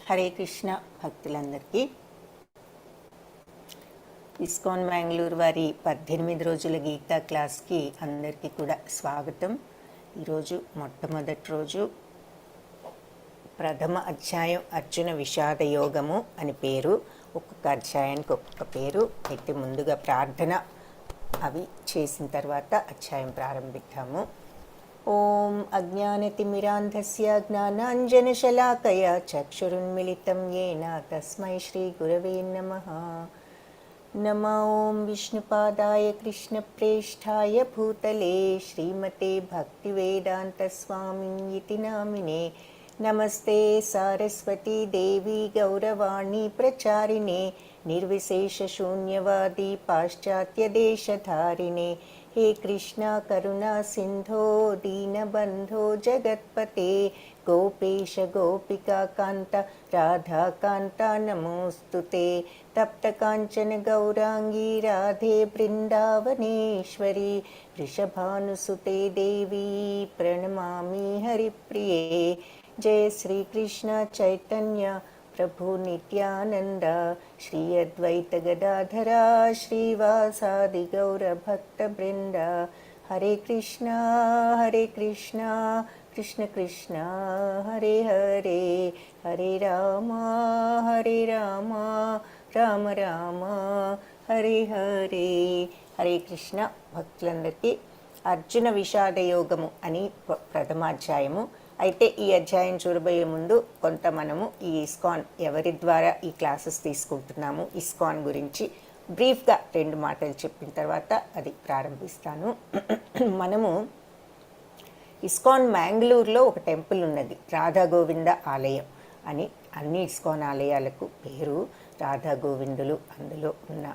హరే కృష్ణ భక్తులందరికీ ఇస్కాన్ మ్యాంగ్లూర్ వారి 18 రోజుల గీతా క్లాస్కి అందరికీ కూడా స్వాగతం. ఈరోజు మొట్టమొదటి రోజు ప్రథమ అధ్యాయం అర్జున విషాద యోగము అని పేరు. ఒక్కొక్క అధ్యాయానికి ఒక్కొక్క పేరు అయితే ముందుగా ప్రార్థన అవి చేసిన తర్వాత అధ్యాయం ప్రారంభిద్దాము. ఓం అజ్ఞానతిమిరాంధస్య జ్ఞానాంజనశలాకయా చక్షురున్మిళితం యేన తస్మై శ్రీగురవే నమః. నమో ఓం విష్ణుపాదాయ కృష్ణప్రేష్ఠాయ భూతలే శ్రీమతే భక్తివేదాంతస్వామిన్యితి నామినే. నమస్తే సారస్వతీ దేవి గౌరవాణి ప్రచారిణే నిర్విశేషశూన్యవాది పాశ్చాత్యదేశధారిణే. हे कृष्णा करुणा सिंधो दीनबंधो जगत्पते गोपेश गोपिका कांत राधा कांता नमोस्तुते. तप्त कांचन गौरांगी राधे वृंदावनेश्वरी वृषभानुसुते देवी प्रणमामि हरिप्रिये. जय श्री कृष्ण चैतन्य प्रभु नित्यानंद श्री अद्वैत गदाधरा श्रीवासादि गौर भक्त वृंद. हरे कृष्णा कृष्ण कृष्ण हरे हरे हरे राम राम राम हरे हरे. హరే కృష్ణ భక్తులందరికీ అర్జున విషాద యోగము అని ప్రథమాధ్యాయము. అయితే ఈ అధ్యాయం చూడబోయే ముందు కొంత మనము ఈ ఇస్కాన్ ఎవరి ద్వారా ఈ క్లాసెస్ తీసుకుంటున్నాము ఇస్కాన్ గురించి బ్రీఫ్గా 2 మాటలు చెప్పిన తర్వాత అది ప్రారంభిస్తాను. మనము ఇస్కాన్ మ్యాంగ్లూర్లో ఒక టెంపుల్ ఉన్నది, రాధా గోవింద ఆలయం అని. అన్ని ఇస్కాన్ ఆలయాలకు పేరు రాధా గోవిందులు అందులో ఉన్న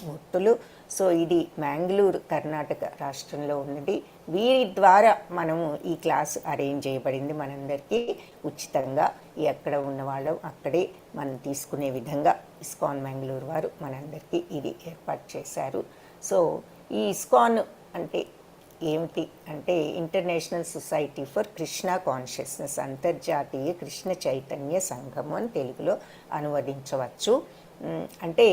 మూర్తులు. సో ఇది మ్యాంగ్లూరు కర్ణాటక రాష్ట్రంలో ఉన్నది. వీరి ద్వారా మనము ఈ క్లాస్ అరేంజ్ చేయబడింది మనందరికీ ఉచితంగా. ఎక్కడ ఉన్న వాళ్ళం అక్కడే మనం తీసుకునే విధంగా ఇస్కాన్ మ్యాంగ్లూరు వారు మనందరికీ ఇది ఏర్పాటు చేశారు. సో ఈ ఇస్కాన్ అంటే ఏమిటి అంటే international society for Krishna consciousness, అంతర్జాతీయ కృష్ణ చైతన్య సంఘము అని తెలుగులో అనువదించవచ్చు. అంటే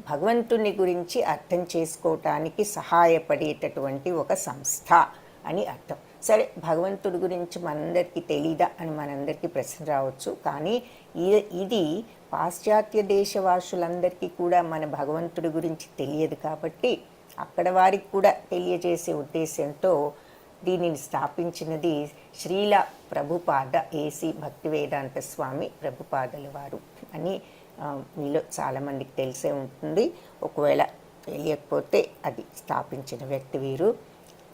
భగవంతుని గురించి అర్థం చేసుకోవటానికి సహాయపడేటటువంటి ఒక సంస్థ అని అర్థం. సరే, భగవంతుడి గురించి మనందరికీ తెలీదా అని మనందరికీ ప్రశ్న రావచ్చు. కానీ ఇది పాశ్చాత్య దేశవాసులందరికీ కూడా మన భగవంతుడి గురించి తెలియదు కాబట్టి అక్కడ వారికి కూడా తెలియజేసే ఉద్దేశంతో దీనిని స్థాపించినది శ్రీల ప్రభుపాద ఏసీ భక్తివేదాంత స్వామి ప్రభుపాదల వారు అని మీలో చాలామందికి తెలిసే ఉంటుంది. ఒకవేళ తెలియకపోతే అది స్థాపించిన వ్యక్తి వీరు.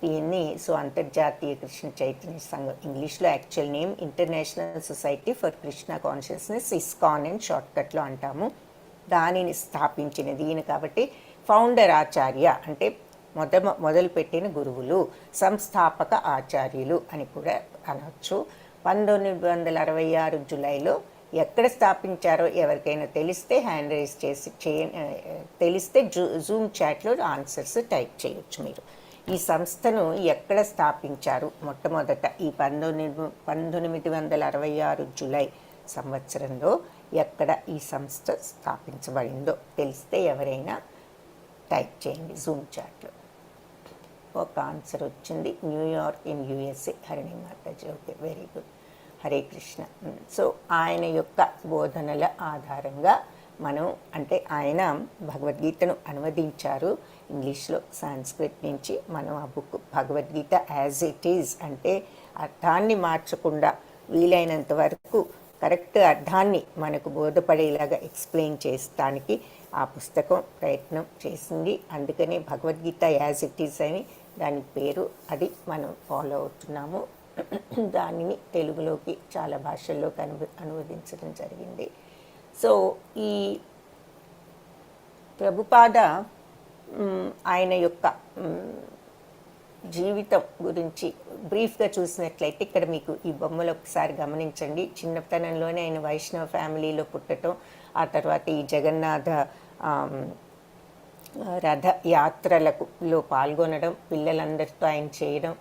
దీన్ని అంతర్జాతీయ కృష్ణ చైతన్య సంఘం, ఇంగ్లీష్లో actual name international society for Krishna consciousness, ISKCON అని షార్ట్కట్లో అంటాము. దానిని స్థాపించినది ఈయన కాబట్టి ఫౌండర్ ఆచార్య అంటే మొదలుపెట్టిన గురువులు, సంస్థాపక ఆచార్యులు అని కూడా అనవచ్చు. 1966 జూలైలో ఎక్కడ స్థాపించారో ఎవరికైనా తెలిస్తే హ్యాండ్ రైజ్ చేసి తెలిస్తే జూమ్ చాట్లో ఆన్సర్స్ టైప్ చేయొచ్చు మీరు. ఈ సంస్థను ఎక్కడ స్థాపించారు మొట్టమొదట ఈ 1966 జూలై సంవత్సరంలో ఎక్కడ ఈ సంస్థ స్థాపించబడిందో తెలిస్తే ఎవరైనా టైప్ చేయండి జూమ్ చాట్లో. ఒక ఆన్సర్ వచ్చింది, New York in USA. Harini Mataji, okay, very good. Hare Krishna. So ఆయన యొక్క బోధనల ఆధారంగా మనం అంటే ఆయన భగవద్గీతను అనువదించారు ఇంగ్లీష్లో సాంస్క్రిట్ నుంచి. మనం ఆ book Bhagavad Gita as it is అంటే అర్థాన్ని మార్చకుండా వీలైనంత వరకు కరెక్ట్ అర్థాన్ని మనకు బోధపడేలాగా ఎక్స్ప్లెయిన్ చేస్తానికి ఆ పుస్తకం ప్రయత్నం చేసింది. అందుకనే భగవద్గీత యాజ్ ఇట్ ఈజ్ అని దాని పేరు. అది మనం ఫాలో అవుతున్నాము. దానిని తెలుగులోకి చాలా భాషల్లోకి అనువదించడం జరిగింది. సో ఈ ప్రభుపాద ఆయన యొక్క జీవితం గురించి బ్రీఫ్గా చూసినట్లయితే ఇక్కడ మీకు ఈ బొమ్మలు ఒకసారి గమనించండి. చిన్నతనంలోనే ఆయన వైష్ణవ ఫ్యామిలీలో పుట్టడం, ఆ తర్వాత ఈ జగన్నాథ రథ యాత్రలలో పాల్గొనడం, పిల్లలందరితో ఆయన చేయడం,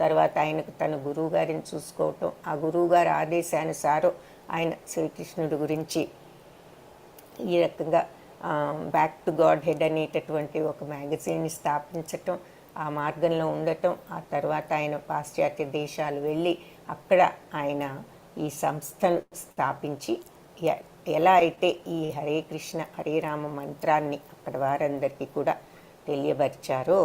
తర్వాత ఆయనకు తన గురువుగారిని చూసుకోవటం, ఆ గురువుగారి ఆదేశానుసారం ఆయన శ్రీకృష్ణుడి గురించి ఈ రకంగా బ్యాక్ టు గాడ్ హెడ్ అనేటటువంటి ఒక మ్యాగజైన్ని స్థాపించటం, ఆ మార్గంలో ఉండటం, ఆ తర్వాత ఆయన పాశ్చాత్య దేశాలు వెళ్ళి అక్కడ ఆయన ఈ సంస్థను స్థాపించి ఎలా అయితే ఈ హరే కృష్ణ హరే రామ మంత్రాన్ని అక్కడ వారందరికీ కూడా తెలియపరిచారో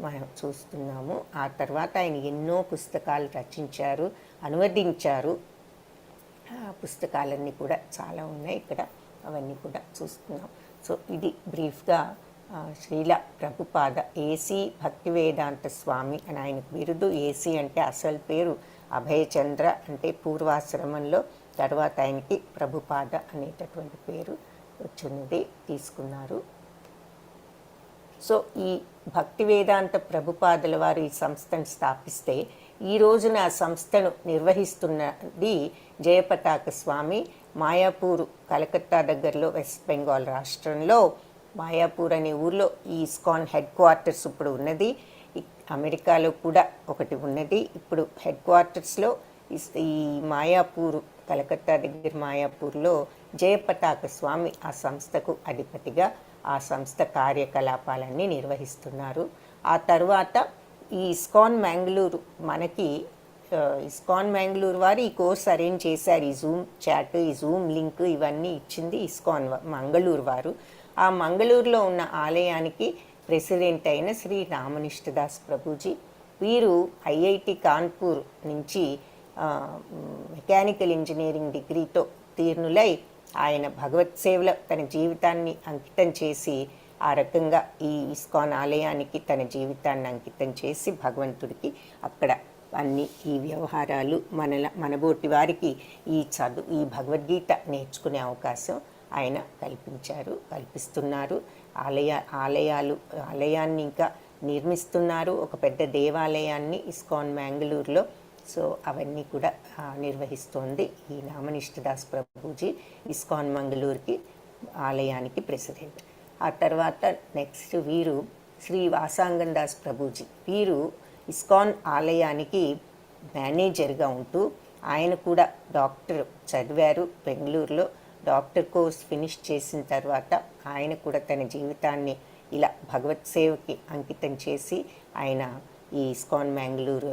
మనం చూస్తున్నాము. ఆ తర్వాత ఆయన ఎన్నో పుస్తకాలు రచించారు, అనువదించారు. ఆ పుస్తకాలన్నీ కూడా చాలా ఉన్నాయి ఇక్కడ, అవన్నీ కూడా చూస్తున్నాం. సో ఇది బ్రీఫ్గా శ్రీల ప్రభుపాద ఏసీ భక్తివేదాంత స్వామి అని ఆయన బిరుదు. ఏసీ అంటే అసలు పేరు అభయచంద్ర, అంటే పూర్వాశ్రమంలో తర్వాత ఆయనకి ప్రభుపాద అనేటటువంటి పేరు వచ్చినది తీసుకున్నారు. సో ఈ భక్తి వేదాంత ప్రభుపాదుల వారు ఈ సంస్థను స్థాపిస్తే ఈ రోజున ఆ సంస్థను నిర్వహిస్తున్నది జయపతాక స్వామి. మాయాపూర్, కలకత్తా దగ్గరలో, వెస్ట్ బెంగాల్ రాష్ట్రంలో మాయాపూర్ అనే ఊర్లో ఈ ఇస్కాన్ హెడ్ క్వార్టర్స్ ఇప్పుడు ఉన్నది. అమెరికాలో కూడా ఒకటి ఉన్నది. ఇప్పుడు హెడ్ క్వార్టర్స్లో ఈ మాయాపూర్, కలకత్తా దగ్గర మాయాపూర్లో జయపతాక స్వామి ఆ సంస్థకు అధిపతిగా ఆ సంస్థ కార్యకలాపాలన్నీ నిర్వహిస్తున్నారు. ఆ తర్వాత ఈ ఇస్కాన్ మ్యాంగ్లూరు, మనకి ఇస్కాన్ మ్యాంగ్లూరు వారు ఈ కోర్స్ అరేంజ్ చేశారు. ఈ జూమ్ చాట్, ఈ జూమ్ లింక్ ఇవన్నీ ఇచ్చింది ఇస్కాన్ మంగళూరు వారు. ఆ మంగళూరులో ఉన్న ఆలయానికి ప్రెసిడెంట్ అయిన శ్రీ రామనిష్ఠదాస్ ప్రభుజీ. వీరు ఐఐటి కాన్పూర్ నుంచి మెకానికల్ ఇంజనీరింగ్ డిగ్రీతో తీర్ణులై ఆయన భగవత్ సేవలో తన జీవితాన్ని అంకితం చేసి ఆ రకంగా ఈ ఇస్కాన్ ఆలయానికి తన జీవితాన్ని అంకితం చేసి భగవంతుడికి అక్కడ అన్ని ఈ వ్యవహారాలు మనబోటి వారికి ఈ భగవద్గీత నేర్చుకునే అవకాశం ఆయన కల్పిస్తున్నారు. ఆలయాన్ని ఇంకా నిర్మిస్తున్నారు, ఒక పెద్ద దేవాలయాన్ని ఇస్కాన్ మ్యాంగ్లూరులో. సో అవన్నీ కూడా నిర్వహిస్తోంది ఈ రామనిష్ఠదాస్ ప్రభుజీ, ఇస్కాన్ మంగళూరుకి ఆలయానికి ప్రెసిడెంట్. ఆ తర్వాత నెక్స్ట్ వీరు శ్రీ వాసాంగన్ దాస్ ప్రభుజీ. వీరు ఇస్కాన్ ఆలయానికి మేనేజర్గా ఉంటూ ఆయన కూడా డాక్టర్ చదివారు బెంగళూరులో. డాక్టర్ కోర్స్ ఫినిష్ చేసిన తర్వాత ఆయన కూడా తన జీవితాన్ని ఇలా భగవత్ సేవకి అంకితం చేసి ఆయన ఈ ఇస్కాన్ మ్యాంగ్లూరు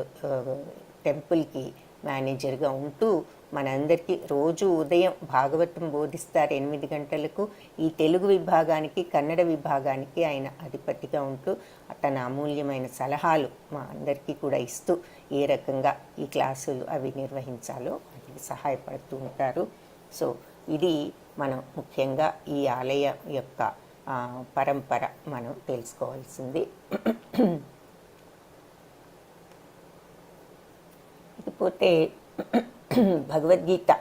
టెంపుల్కి మేనేజర్గా ఉంటూ మనందరికీ రోజు ఉదయం భాగవతం బోధిస్తారు 8 గంటలకు. ఈ తెలుగు విభాగానికి, కన్నడ విభాగానికి ఆయన అధిపతిగా ఉంటూ తన అమూల్యమైన సలహాలు మా అందరికీ కూడా ఇస్తూ ఏ రకంగా ఈ క్లాసులు అవి నిర్వహించాలో వాటికి సహాయపడుతూ ఉంటారు. సో ఇది మనం ముఖ్యంగా ఈ ఆలయ యొక్క పరంపర మనం తెలుసుకోవాల్సింది. ఇకపోతే భగవద్గీత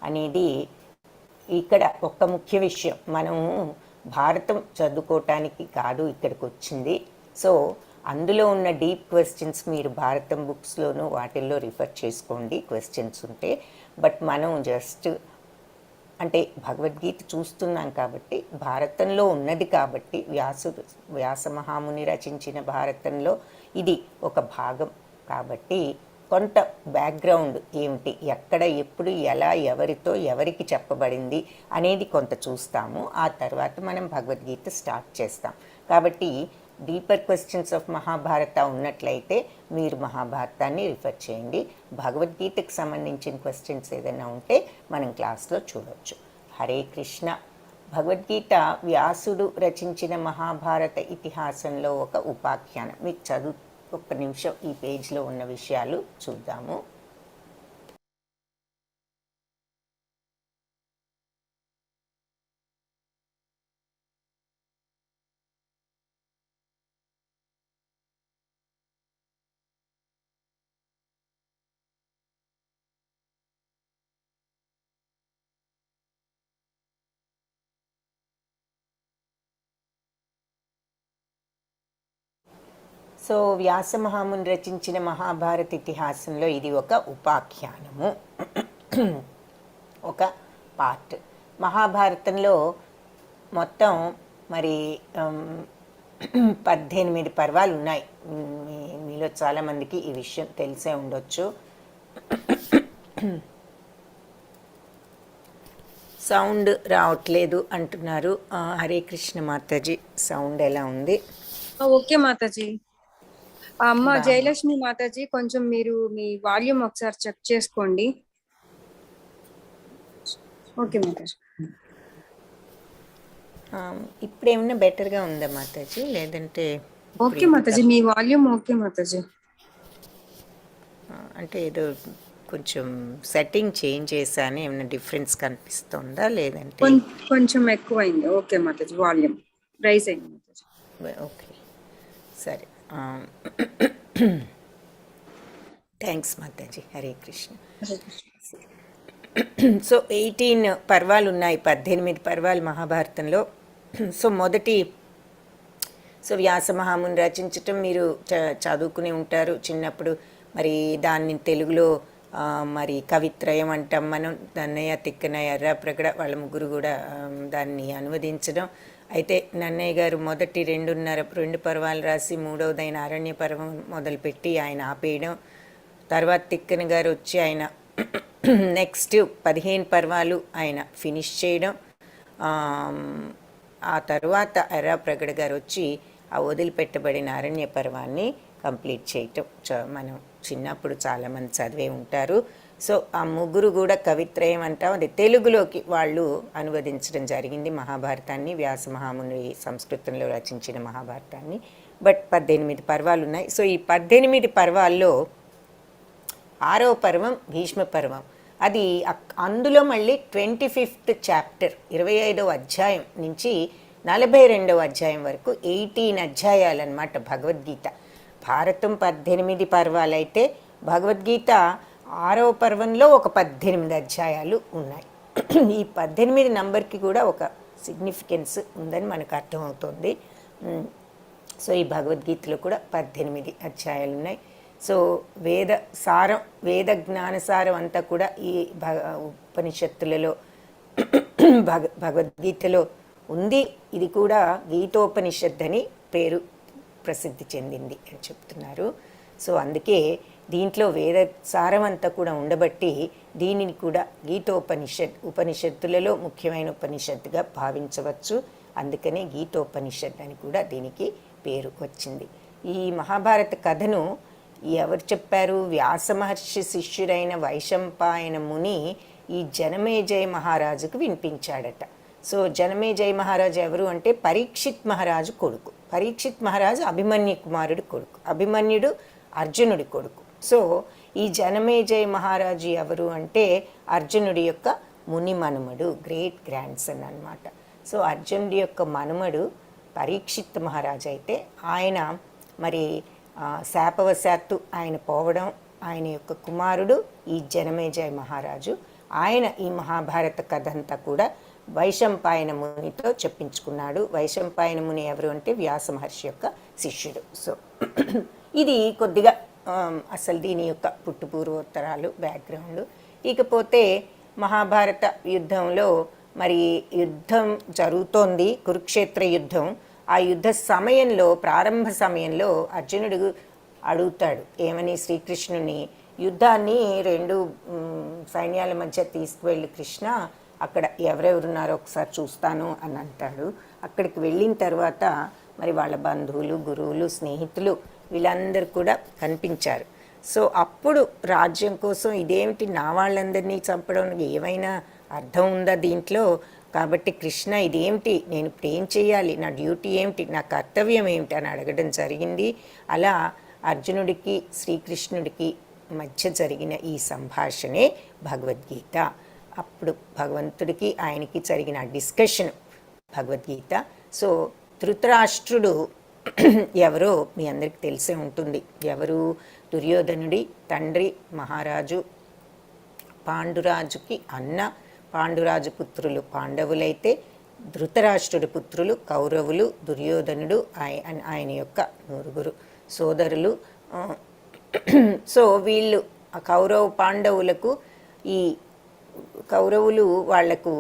అనేది ఇక్కడ ఒక ముఖ్య విషయం. మనము భారతం చదువుకోవటానికి కాదు ఇక్కడికి వచ్చింది. సో అందులో ఉన్న డీప్ క్వశ్చన్స్ మీరు భారతం బుక్స్లోనూ వాటిల్లో రిఫర్ చేసుకోండి క్వశ్చన్స్ ఉంటే. బట్ మనం జస్ట్ అంటే భగవద్గీత చూస్తున్నాం కాబట్టి, భారతంలో ఉన్నది కాబట్టి, వ్యాస మహాముని రచించిన భారతంలో ఇది ఒక భాగం కాబట్టి కొంత బ్యాక్గ్రౌండ్ ఏమిటి, ఎక్కడ, ఎప్పుడు, ఎలా, ఎవరితో, ఎవరికి చెప్పబడింది అనేది కొంత చూస్తాము. ఆ తర్వాత మనం భగవద్గీత స్టార్ట్ చేస్తాం. కాబట్టి డీపర్ క్వశ్చన్స్ ఆఫ్ మహాభారత ఉన్నట్లయితే మీరు మహాభారతాన్ని రిఫర్ చేయండి. భగవద్గీతకు సంబంధించిన క్వశ్చన్స్ ఏదైనా ఉంటే మనం క్లాస్లో చూడవచ్చు. హరే కృష్ణ. భగవద్గీత వ్యాసుడు రచించిన మహాభారత ఇతిహాసంలో ఒక ఉపాఖ్యానం. మీకు ఒక్క నిమిషం ఈ పేజ్లో ఉన్న విషయాలు చూద్దాము. సో వ్యాస మహాముని రచించిన మహాభారత ఇతిహాసంలో ఇది ఒక ఉపాఖ్యానము, ఒక పార్ట్. మహాభారతంలో మొత్తం మరి 18 పర్వాలు ఉన్నాయి. మీలో చాలామందికి ఈ విషయం తెలిసే ఉండొచ్చు. సౌండ్ రావట్లేదు అంటున్నారు. హరే కృష్ణ మాతాజీ, సౌండ్ ఎలా ఉంది? ఓకే మాతాజీ. అమ్మ జయలక్ష్మి మాతాజీ, కొంచెం మీరు మీ వాల్యూమ్ ఒకసారి చెక్ చేసుకోండి. ఓకే మాతాజీ. ఇప్పుడు ఏమన్నా బెటర్గా ఉందా మాతాజీ? లేదంటే ఓకే మాతాజీ, మీ వాల్యూమ్ ఓకే మాతాజీ. అంటే ఏదో కొంచెం సెట్టింగ్ చేంజ్ చేశాను, ఏమైనా డిఫరెన్స్ కనిపిస్తుందా? లేదంటే కొంచెం ఎక్కువైంది. ఓకే మాతాజీ, వాల్యూమ్ రైజ్ అయింది మాతాజీ. ఓకే, సరే. థ్యాంక్స్ మాతాజీ. హరే కృష్ణ. సో 18 పర్వాలు ఉన్నాయి, 18 పర్వాలు మహాభారతంలో. సో వ్యాస మహాముని రచించటం మీరు చదువుకుని ఉంటారు చిన్నప్పుడు. మరి దాన్ని తెలుగులో మరి కవిత్రయం అంటాం మనం. నన్నయ్య, తిక్కనయ్య, ఎర్రాప్రగడ వాళ్ళ ముగ్గురు కూడా దాన్ని అనువదించడం. అయితే నన్నయ్య గారు మొదటి 2 పర్వాలు రాసి మూడవదైన అరణ్య పర్వం మొదలుపెట్టి ఆయన ఆపేయడం. తర్వాత తిక్కన గారు వచ్చి ఆయన నెక్స్ట్ 15 పర్వాలు ఆయన ఫినిష్ చేయడం. ఆ తర్వాత ఎర్రాప్రగడ గారు వచ్చి ఆ వదిలిపెట్టబడిన అరణ్య పర్వాన్ని కంప్లీట్ చేయటం మనం చిన్నప్పుడు చాలామంది చదివే ఉంటారు. సో ఆ ముగ్గురు కూడా కవిత్రయం అంటాం, అది తెలుగులోకి వాళ్ళు అనువదించడం జరిగింది మహాభారతాన్ని. వ్యాస మహాముని సంస్కృతంలో రచించిన మహాభారతాన్ని. బట్ 18 పర్వాలు ఉన్నాయి. సో ఈ 18 పర్వాల్లో 6వ పర్వం భీష్మ పర్వం. అది అందులో మళ్ళీ 25th చాప్టర్ 25వ అధ్యాయం నుంచి 42వ అధ్యాయం వరకు 18 అధ్యాయాలు అన్నమాట భగవద్గీత. భారతం 18 పర్వాలైతే భగవద్గీత 6వ పర్వంలో ఒక 18 అధ్యాయాలు ఉన్నాయి. ఈ 18 నంబర్కి కూడా ఒక సిగ్నిఫికెన్స్ ఉందని మనకు అర్థమవుతుంది. సో ఈ భగవద్గీతలో కూడా 18 అధ్యాయాలు ఉన్నాయి. సో వేద జ్ఞానసారం అంతా కూడా ఈ ఉపనిషత్తులలో భగవద్గీతలో ఉంది. ఇది కూడా గీతోపనిషత్ అని పేరు ప్రసిద్ధి చెందింది అని చెప్తున్నారు. సో అందుకే దీంట్లో వేద సారం అంతా కూడా ఉండబట్టి దీనిని కూడా ఉపనిషత్తులలో ముఖ్యమైన ఉపనిషత్తుగా భావించవచ్చు. అందుకనే గీతోపనిషత్ అని కూడా దీనికి పేరు వచ్చింది. ఈ మహాభారత కథను ఎవరు చెప్పారు? వ్యాస మహర్షి శిష్యుడైన వైశంపాయన ముని ఈ జనమేజయ మహారాజుకు వినిపించాడట. సో జనమేజయ మహారాజు ఎవరు అంటే పరీక్షిత్ మహారాజు కొడుకు. పరీక్షిత్ మహారాజు అభిమన్యు కుమారుడి కొడుకు, అభిమన్యుడు అర్జునుడి కొడుకు. సో ఈ జనమేజయ మహారాజు ఎవరు అంటే అర్జునుడి యొక్క ముని మనుమడు, గ్రేట్ గ్రాండ్ సన్ అన్నమాట. సో అర్జునుడి యొక్క మనుమడు పరీక్షిత్ మహారాజు అయితే ఆయన మరి శాపవశాత్తు ఆయన పోవడం, ఆయన యొక్క కుమారుడు ఈ జనమేజయ మహారాజు. ఆయన ఈ మహాభారత కథ అంతా కూడా వైశంపాయన మునితో చెప్పించుకున్నాడు. వైశంపాయన ముని ఎవరు అంటే వ్యాస మహర్షి యొక్క శిష్యుడు. సో ఇది కొద్దిగా అసలు దీని యొక్క పుట్టుపూర్వోత్తరాలు, బ్యాక్గ్రౌండ్. ఇకపోతే మహాభారత యుద్ధంలో మరి యుద్ధం జరుగుతోంది, కురుక్షేత్ర యుద్ధం. ఆ యుద్ధ సమయంలో, ప్రారంభ సమయంలో అర్జునుడు అడుగుతాడు ఏమని శ్రీకృష్ణుని, యుద్ధాన్ని 2 సైన్యాల మధ్య తీసుకువెళ్ళి కృష్ణ, అక్కడ ఎవరెవరున్నారో ఒకసారి చూస్తాను అని అంటాడు. అక్కడికి వెళ్ళిన తర్వాత మరి వాళ్ళ బంధువులు, గురువులు, స్నేహితులు వీళ్ళందరూ కూడా కనిపించారు. సో అప్పుడు రాజ్యం కోసం ఇదేమిటి నా వాళ్ళందరినీ చంపడం, ఏమైనా అర్థం ఉందా దీంట్లో? కాబట్టి కృష్ణ ఇదేమిటి, నేను ఇప్పుడు ఏం చేయాలి, నా డ్యూటీ ఏమిటి, నా కర్తవ్యం ఏమిటి అని అడగడం జరిగింది. అలా అర్జునుడికి శ్రీకృష్ణుడికి మధ్య జరిగిన ఈ సంభాషణే భగవద్గీత. అప్పుడు భగవంతుడికి ఆయనకి జరిగిన డిస్కషన్ భగవద్గీత. సో ధృతరాష్ట్రుడు ఎవరో మీ అందరికీ తెలిసే ఉంటుంది. ఎవరు? దుర్యోధనుడి తండ్రి మహారాజు, పాండురాజుకి అన్న. పాండురాజు పుత్రులు పాండవులైతే ధృతరాష్ట్రుడి పుత్రులు కౌరవులు, దుర్యోధనుడు ఆయన యొక్క 9 సోదరులు. సో వీళ్ళు కౌరవ పాండవులకు, ఈ కౌరవులు వాళ్లకు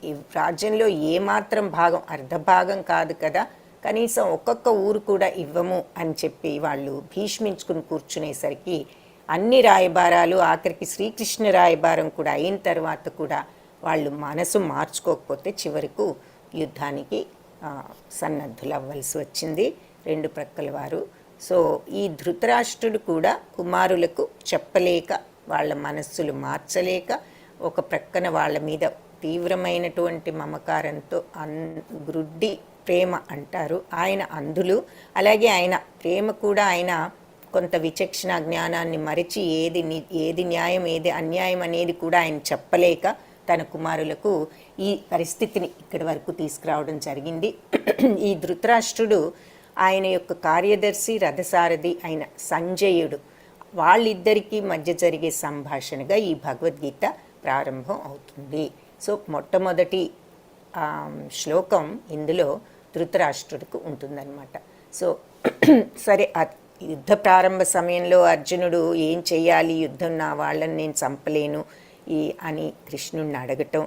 ఈ రాజ్యంలో ఏమాత్రం భాగం, అర్ధభాగం కాదు కదా, కనీసం ఒక్కొక్క ఊరు కూడా ఇవ్వము అని చెప్పి వాళ్ళు భీష్మించుకుని కూర్చునేసరికి అన్ని రాయబారాలు, ఆఖరికి శ్రీకృష్ణ రాయబారం కూడా అయిన తర్వాత కూడా వాళ్ళు మనసు మార్చుకోకపోతే చివరకు యుద్ధానికి సన్నద్ధులు అవ్వాల్సి వచ్చింది రెండు ప్రక్కల వారు. సో ఈ ధృతరాష్ట్రుడు కూడా కుమారులకు చెప్పలేక, వాళ్ళ మనస్సులు మార్చలేక, ఒక ప్రక్కన వాళ్ళ మీద తీవ్రమైనటువంటి మమకారంతో గ్రుడ్డి ప్రేమ అంటారు, ఆయన అంధులు. అలాగే ఆయన ప్రేమ కూడా ఆయన కొంత విచక్షణ జ్ఞానాన్ని మరిచి ఏది న్యాయం ఏది అన్యాయం అనేది కూడా ఆయన చెప్పలేక తన కుమారులకు ఈ పరిస్థితిని ఇక్కడి వరకు తీసుకురావడం జరిగింది. ఈ ధృతరాష్ట్రుడు ఆయన యొక్క కార్యదర్శి రథసారథి అయిన సంజయుడు, వాళ్ళిద్దరికీ మధ్య జరిగే సంభాషణగా ఈ భగవద్గీత ప్రారంభం అవుతుంది. సో మొట్టమొదటి శ్లోకం ఇందులో ధృతరాష్ట్రుడికి ఉంటుందన్నమాట. సో సరే, యుద్ధ ప్రారంభ సమయంలో అర్జునుడు ఏం చేయాలి, యుద్ధం నా వాళ్ళని నేను చంపలేను అని కృష్ణుడిని అడగటం,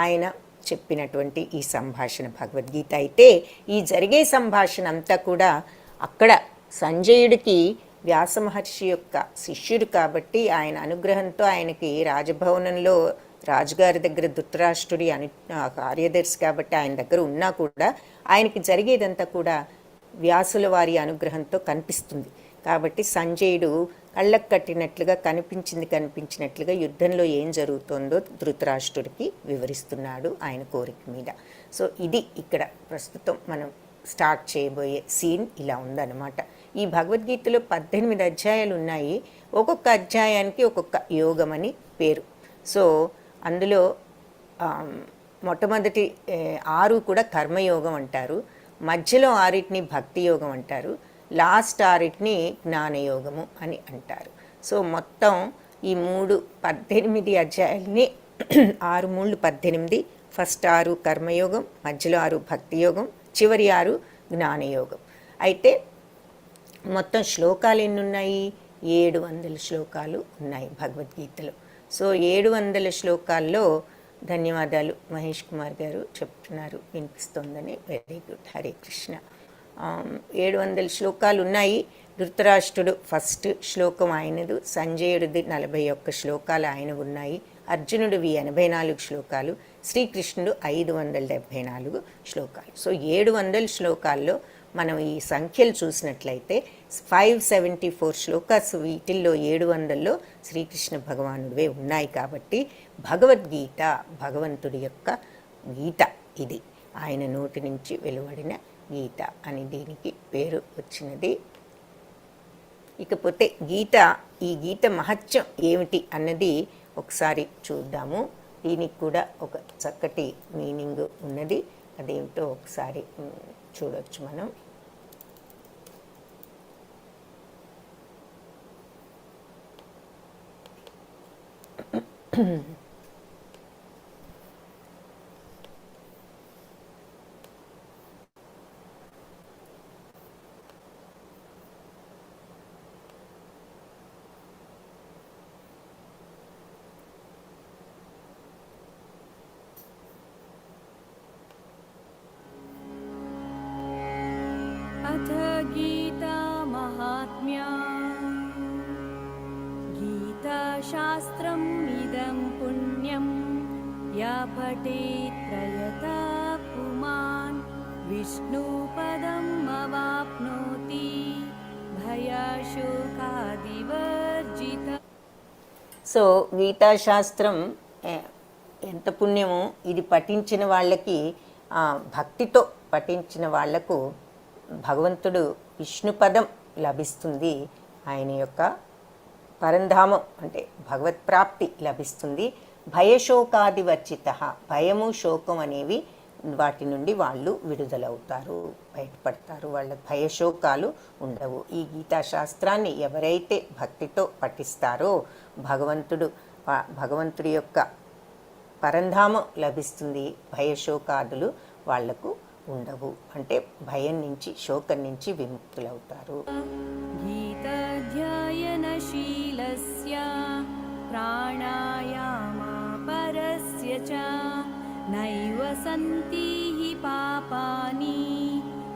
ఆయన చెప్పినటువంటి ఈ సంభాషణ భగవద్గీత అయితే, ఈ జరిగే సంభాషణ అంతా కూడా అక్కడ సంజయుడికి వ్యాస మహర్షి యొక్క శిష్యుడు కాబట్టి ఆయన అనుగ్రహంతో ఆయనకి రాజభవనంలో రాజుగారి దగ్గర ధృతరాష్ట్రుడి కార్యదర్శి కాబట్టి ఆయన దగ్గర ఉన్నా కూడా ఆయనకి జరిగేదంతా కూడా వ్యాసుల వారి అనుగ్రహంతో కనిపిస్తుంది. కాబట్టి సంజయుడు కళ్ళకు కట్టినట్లుగా కనిపించినట్లుగా యుద్ధంలో ఏం జరుగుతుందో ధృతరాష్ట్రుడికి వివరిస్తున్నాడు ఆయన కోరిక మీద. సో ఇది ఇక్కడ ప్రస్తుతం మనం స్టార్ట్ చేయబోయే సీన్ ఇలా ఉందన్నమాట. ఈ భగవద్గీతలో 18 అధ్యాయాలు ఉన్నాయి. ఒక్కొక్క అధ్యాయానికి ఒక్కొక్క యోగం అని పేరు. సో అందులో మొట్టమొదటి 6 కూడా కర్మయోగం అంటారు, మధ్యలో 6 భక్తి యోగం అంటారు, లాస్ట్ 6 జ్ఞానయోగము అని అంటారు. సో మొత్తం ఈ 18 అధ్యాయాలని 6 3 18, ఫస్ట్ 6 కర్మయోగం, మధ్యలో 6 భక్తి యోగం, చివరి 6 జ్ఞానయోగం. అయితే మొత్తం శ్లోకాలు ఎన్ని ఉన్నాయి? 700 శ్లోకాలు ఉన్నాయి భగవద్గీతలో. సో 700 శ్లోకాల్లో, ధన్యవాదాలు మహేష్ కుమార్ గారు చెప్తున్నారు వినిపిస్తోందని, వెరీ గుడ్, హరే కృష్ణ. 700 శ్లోకాలు ఉన్నాయి. ధృతరాష్ట్రుడు ఫస్ట్ శ్లోకం ఆయనదు, సంజయుడిది 41 శ్లోకాలు ఆయన ఉన్నాయి, అర్జునుడివి 84 శ్లోకాలు, శ్రీకృష్ణుడు 574 శ్లోకాలు. సో 700 శ్లోకాల్లో మనం ఈ సంఖ్యలు చూసినట్లయితే 574 శ్లోకాస్, వీటిల్లో 700లో శ్రీకృష్ణ భగవానుడివే ఉన్నాయి. కాబట్టి భగవద్గీత భగవంతుడి యొక్క గీత, ఇది ఆయన నోటి నుంచి వెలువడిన గీత అని దీనికి పేరు వచ్చినది. ఇకపోతే ఈ గీత మహత్యం ఏమిటి అన్నది ఒకసారి చూద్దాము. దీనికి కూడా ఒక చక్కటి మీనింగ్ ఉన్నది, అదేమిటో ఒకసారి చూడొచ్చు మనం. अथ गीता महात्म्या गीताशास्त्रम् इदं पुण्यं या पठेत् प्रयता पुमान् विष्णुपदम् अवाप्नोति भयशोकादिवर्जित. సో గీతాశాస్త్రం ఎంత పుణ్యమో, ఇది పఠించిన వాళ్ళకి, భక్తితో పఠించిన వాళ్లకు భగవంతుడు విష్ణుపదం లభిస్తుంది, ఆయన యొక్క పరంధామం అంటే భగవత్ప్రాప్తి లభిస్తుంది. భయశోకాదివర్జిత, భయము శోకం అనేవి వాటి నుండి వాళ్ళు విడుదలవుతారు, బయటపడతారు, వాళ్ళ భయశోకాలు ఉండవు. ఈ గీతాశాస్త్రాన్ని ఎవరైతే భక్తితో పఠిస్తారో భగవంతుడి యొక్క పరంధామం లభిస్తుంది, భయశోకాదులు వాళ్లకు ఉండవు, అంటే భయం నుంచి శోకం నుంచి విముక్తులవుతారు. గీతాధ్యాయనశీలస్య ప్రాణాయామపరస్య చ నైవ సంతి హి పాపాని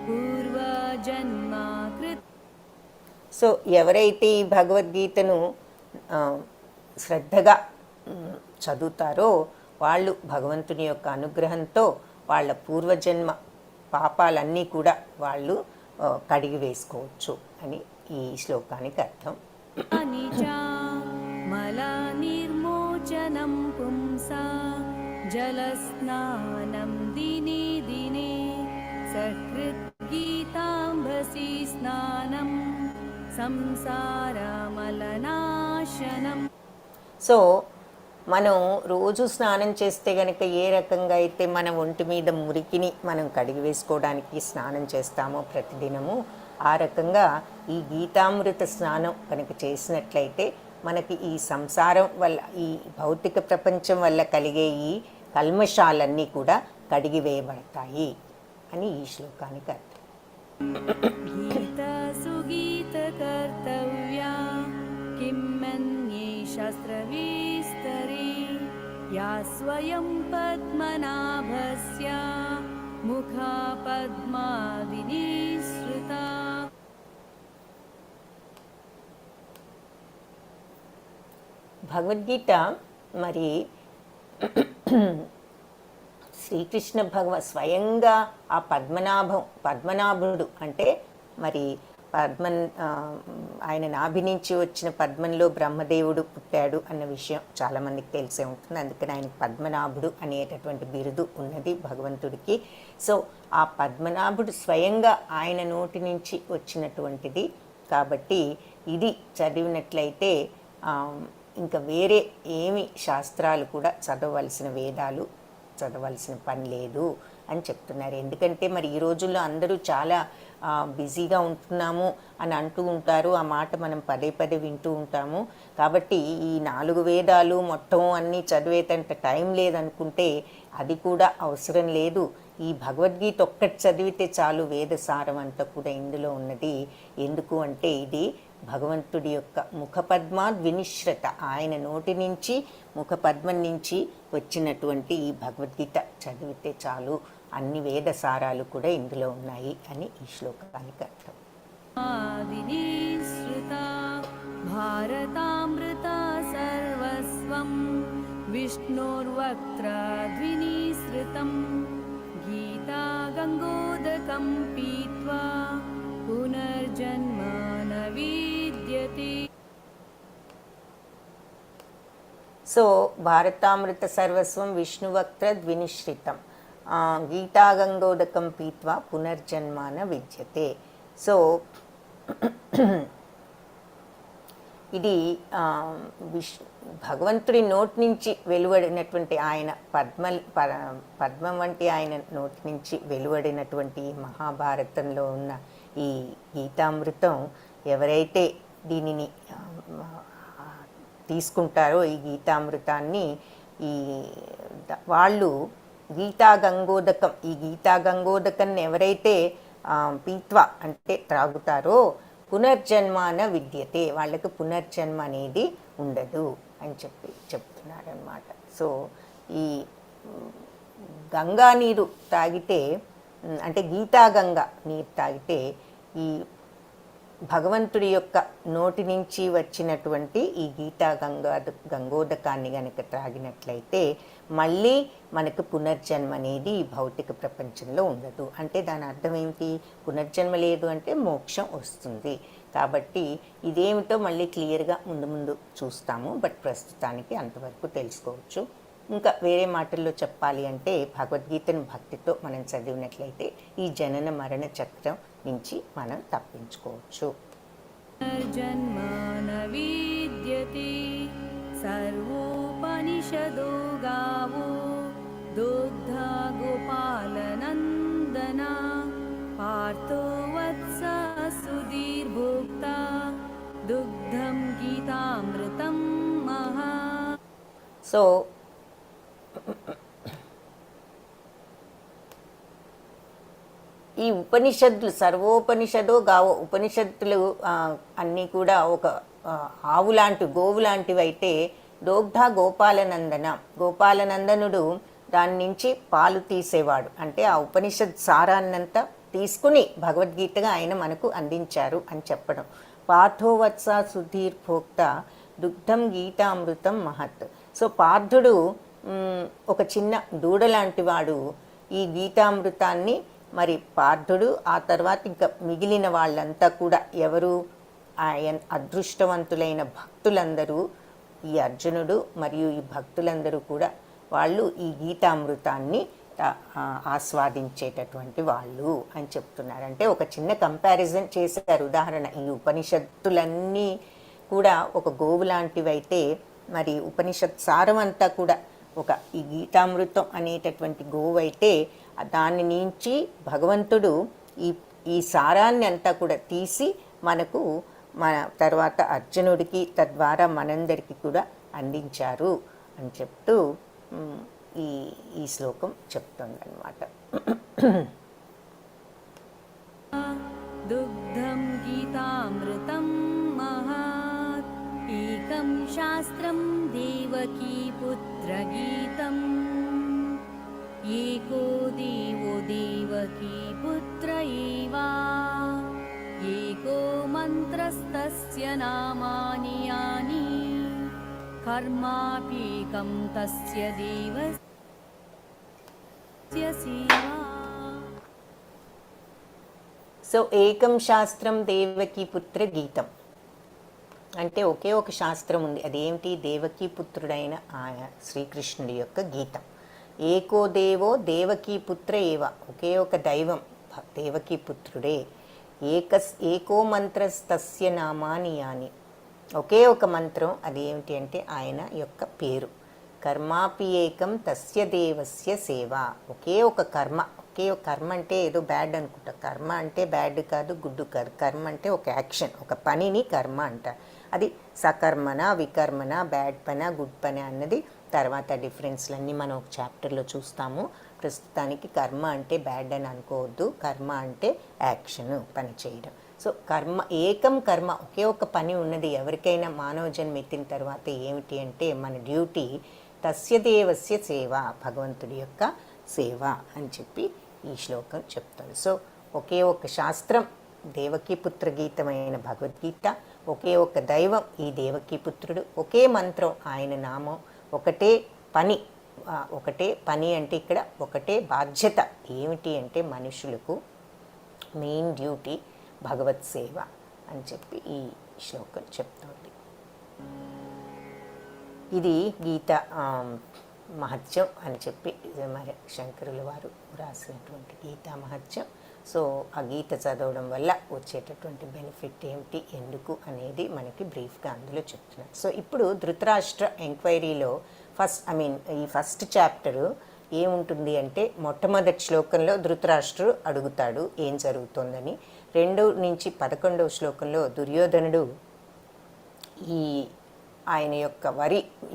పూర్వజన్మకృత్. సో ఎవరైతే ఈ భగవద్గీతను శ్రద్ధగా చదువుతారో వాళ్ళు భగవంతుని యొక్క అనుగ్రహంతో వాళ్ళ పూర్వజన్మ పాపాలన్నీ కూడా వాళ్ళు కడిగి వేసుకోవచ్చు అని ఈ శ్లోకానికి అర్థం. మలనిర్మోచనం పుంసా జలస్నానం దినే దినే సకృత్ గీతాంబసి స్నానం సంసారమలనాశనం. సో మనం రోజు స్నానం చేస్తే గనక ఏ రకంగా అయితే మన ఒంటి మీద మురికిని మనం కడిగి వేసుకోవడానికి స్నానం చేస్తామో ప్రతిదినము, ఆ రకంగా ఈ గీతామృత స్నానం కనుక చేసినట్లయితే మనకి ఈ సంసారం వల్ల, ఈ భౌతిక ప్రపంచం వల్ల కలిగే ఈ కల్మషాలన్నీ కూడా కడిగి వేయబడతాయి అని ఈ శ్లోకానికి అర్థం. గీత సుగీత కర్తవ్యా కిమ్మన్యే శాస్త్రవిస్తరే యా స్వయం పద్మనాభస్య ముఖా పద్మావినిసృతా. భగవద్గీత మరి శ్రీకృష్ణ స్వయంగా ఆ పద్మనాభుడు అంటే మరి ఆయన నాభి నుంచి వచ్చిన పద్మంలో బ్రహ్మదేవుడు పుట్టాడు అన్న విషయం చాలామందికి తెలిసే ఉంటుంది. అందుకని ఆయనకు పద్మనాభుడు అనేటటువంటి బిరుదు ఉన్నది భగవంతుడికి. సో ఆ పద్మనాభుడు స్వయంగా ఆయన నోటి నుంచి వచ్చినటువంటిది కాబట్టి ఇది చదివినట్లయితే ఇంకా వేరే ఏమి శాస్త్రాలు కూడా చదవలసిన, వేదాలు చదవలసిన పని లేదు అని చెప్తున్నారు. ఎందుకంటే మరి ఈ రోజుల్లో అందరూ చాలా బిజీగా ఉంటున్నాము అని అంటూ ఉంటారు. ఆ మాట మనం పదే పదే వింటూ ఉంటాము. కాబట్టి ఈ 4 వేదాలు మొత్తం అన్నీ చదివేటంత టైం లేదనుకుంటే అది కూడా అవసరం లేదు. ఈ భగవద్గీత ఒక్కటి చదివితే చాలు, వేదసారం అంతా కూడా ఇందులో ఉన్నది. ఎందుకు అంటే ఇది భగవంతుడి యొక్క ముఖపద్మాద్ వినిశ్రత, ఆయన నోటి నుంచి ముఖపద్మం నుంచి వచ్చినటువంటి ఈ భగవద్గీత చదివితే చాలు, అన్ని వేదసారాలు కూడా ఇందులో ఉన్నాయి అని ఈ శ్లోకానికి అర్థం. భారతామృత సర్వస్వం విష్ణోర్వక్త్రాద్వినిసృతం గీతా గంగోదకం పీత్వా పునర్జన్మ న విద్యతే. సో భారతామృత సర్వస్వం విష్ణువక్త్ర ద్వినిశ్రితం గీతా గంగోదకం పీత్వా పునర్జన్మాన విద్యతే. సో ఇది భగవంతుడి నోటి నుంచి వెలువడినటువంటి, ఆయన పద్మం వంటి ఆయన నోటి నుంచి వెలువడినటువంటి మహాభారతంలో ఉన్న ఈ గీతామృతం ఎవరైతే దీనిని తీసుకుంటారో, ఈ గీతామృతాన్ని, వాళ్ళు గీతా గంగోదకం, ఈ గీతా గంగోదకాన్ని ఎవరైతే పీత్వ అంటే త్రాగుతారో పునర్జన్మాన విద్యతే, వాళ్ళకి పునర్జన్మ అనేది ఉండదు అని చెప్తున్నారనమాట. సో ఈ గంగా నీరు తాగితే, అంటే గీతా గంగా నీరు తాగితే ఈ భగవంతుడి యొక్క నోటి నుంచి వచ్చినటువంటి ఈ గీతా గంగోదకాన్ని గనక త్రాగినట్లయితే మళ్ళీ మనకు పునర్జన్మ అనేది ఈ భౌతిక ప్రపంచంలో ఉండదు. అంటే దాని అర్థం ఏమిటి? పునర్జన్మ లేదు అంటే మోక్షం వస్తుంది. కాబట్టి ఇదేమిటో మళ్ళీ క్లియర్గా ముందు చూస్తాము. బట్ ప్రస్తుతానికి అంతవరకు తెలుసుకోవచ్చు. ఇంకా వేరే మాటల్లో చెప్పాలి అంటే భగవద్గీతను భక్తితో మనం చదివినట్లయితే ఈ జనన మరణ చక్రం నుంచి మనం తప్పించుకోవచ్చు. జన్మాన విద్యతే సర్వోపనిషదో గావో దుగ్ధ గోపాలనందన పార్థో వత్స సుధీర్భోక్త దుగ్ధం గీతామృతం మహా. సో ఈ ఉపనిషత్తులు సర్వోపనిషదో గావో, ఉపనిషత్తులు అన్నీ కూడా ఒక ఆవు లాంటి, గోవు లాంటివి అయితే దోగ్ధ గోపాలనందన, గోపాలనందనుడు దాని నుంచి పాలు తీసేవాడు. అంటే ఆ ఉపనిషత్ సారాన్నంతా తీసుకుని భగవద్గీతగా ఆయన మనకు అందించారు అని చెప్పడం. పార్థోవత్స సుధీర్ భోక్త దుగ్ధం గీతామృతం మహత్. సో పార్థుడు ఒక చిన్న దూడ లాంటి వాడు ఈ గీతామృతాన్ని మరి పార్థుడు, ఆ తర్వాత ఇంకా మిగిలిన వాళ్ళంతా కూడా ఎవరు ఆయన అదృష్టవంతులైన భక్తులందరూ, ఈ అర్జునుడు మరియు ఈ భక్తులందరూ కూడా వాళ్ళు ఈ గీతామృతాన్ని ఆస్వాదించేటటువంటి వాళ్ళు అని చెప్తున్నారు. అంటే ఒక చిన్న కంపారిజన్ చేశారు. ఉదాహరణ, ఈ ఉపనిషత్తులన్నీ కూడా ఒక గోవు లాంటివైతే మరి ఉపనిషత్ సారం అంతా కూడా ఒక ఈ గీతామృతం అనేటటువంటి గోవు అయితే దాని నుంచి భగవంతుడు ఈ సారాన్ని అంతా కూడా తీసి మనకు మన తర్వాత అర్జునుడికి తద్వారా మనందరికీ కూడా అందించారు అని చెప్తూ ఈ శ్లోకం చెప్తుందన్నమాట. दुग्धं गीतामृतं महात् एकं शास्त्रं देवकीपुत्रगीतम् एको देवो देवकीपुत्र एव एको मन्त्रस्तस्य नामानि यानि कर्माप्येकं तस्य देवस्य सेवा. సో ఏకం శాస్త్రం దేవకీ పుత్ర గీతం అంటే ఒకే ఒక శాస్త్రం ఉంది. అదేమిటి? దేవకీ పుత్రుడైన ఆయన శ్రీకృష్ణుడి యొక్క గీతం. ఏకో దేవో దేవకీ పుత్ర ఏవ, ఒకే ఒక దైవం దేవకీ పుత్రుడే. ఏకో మంత్రస్తస్య నామాని యాని, ఒకే ఒక మంత్రం, అదేమిటి అంటే ఆయన యొక్క పేరు. కర్మాపి ఏకం తస్య దేవస్య సేవ, ఒకే ఒక కర్మ. ఒకే ఒక కర్మ అంటే ఏదో బ్యాడ్ అనుకుంటా. కర్మ అంటే బ్యాడ్ కాదు, గుడ్ కాదు. కర్మ అంటే ఒక యాక్షన్, ఒక పనిని కర్మ అంటారు. అది సకర్మన, వికర్మన, బ్యాడ్ పన, గుడ్ పని అన్నది తర్వాత డిఫరెన్స్లన్నీ మనం ఒక చాప్టర్లో చూస్తాము. ప్రస్తుతానికి కర్మ అంటే బ్యాడ్ అని అనుకోవద్దు. కర్మ అంటే యాక్షన్, పని చేయడం. సో కర్మ, ఏకం కర్మ, ఒకే ఒక పని ఉన్నది. ఎవరికైనా మానవ జన్మ ఎత్తిన తర్వాత ఏమిటి అంటే మన డ్యూటీ తస్య దేవస్య సేవ, భగవంతుడి యొక్క సేవ అని చెప్పి ఈ శ్లోకం చెప్తుంది. సో ఒకే ఒక శాస్త్రం దేవకీపుత్ర గీతమైన భగవద్గీత, ఒకే ఒక దైవం ఈ దేవకీపుత్రుడు, ఒకే మంత్రం ఆయన నామం, ఒకటే పని. ఒకటే పని అంటే ఇక్కడ ఒకటే బాధ్యత. ఏమిటి అంటే మనుషులకు మెయిన్ డ్యూటీ భగవత్ సేవ అని చెప్పి ఈ శ్లోకం చెప్తోంది. ఇది గీత మహత్యం అని చెప్పి మరి శంకరుల వారు రాసినటువంటి గీతా మహత్యం. సో ఆ గీత చదవడం వల్ల వచ్చేటటువంటి బెనిఫిట్ ఏమిటి, ఎందుకు అనేది మనకి బ్రీఫ్గా అందులో చెప్తున్నారు. సో ఇప్పుడు ధృతరాష్ట్ర ఎంక్వైరీలో ఈ ఫస్ట్ చాప్టరు ఏముంటుంది అంటే మొట్టమొదటి శ్లోకంలో ధృతరాష్ట్రుడు అడుగుతాడు ఏం జరుగుతుందని. 2 నుంచి 11వ శ్లోకంలో దుర్యోధనుడు ఆయన యొక్క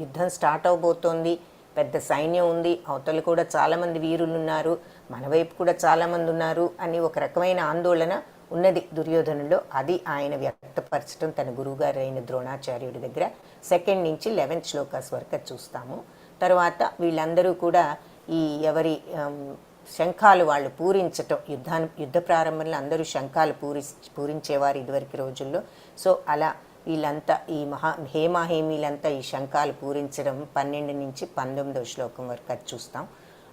యుద్ధం స్టార్ట్ అవబోతోంది, పెద్ద సైన్యం ఉంది, అవతల కూడా చాలామంది వీరులు ఉన్నారు, మన వైపు కూడా చాలామంది ఉన్నారు అని ఒక రకమైన ఆందోళన ఉన్నది దుర్యోధనులో. అది ఆయన వ్యక్తపరచడం తన గురువుగారు అయిన ద్రోణాచార్యుడి దగ్గర 2 నుంచి 11 శ్లోకాస్ వరకు చూస్తాము. తర్వాత వీళ్ళందరూ కూడా ఎవరి శంఖాలు వాళ్ళు పూరించటం, యుద్ధ ప్రారంభంలో అందరూ శంఖాలు పూరించేవారు ఇదివరకు రోజుల్లో. సో అలా వీళ్ళంతా హేమాహేమీలంతా ఈ శంఖాలు పూరించడం 12 నుంచి 19వ శ్లోకం వరకు అది చూస్తాం.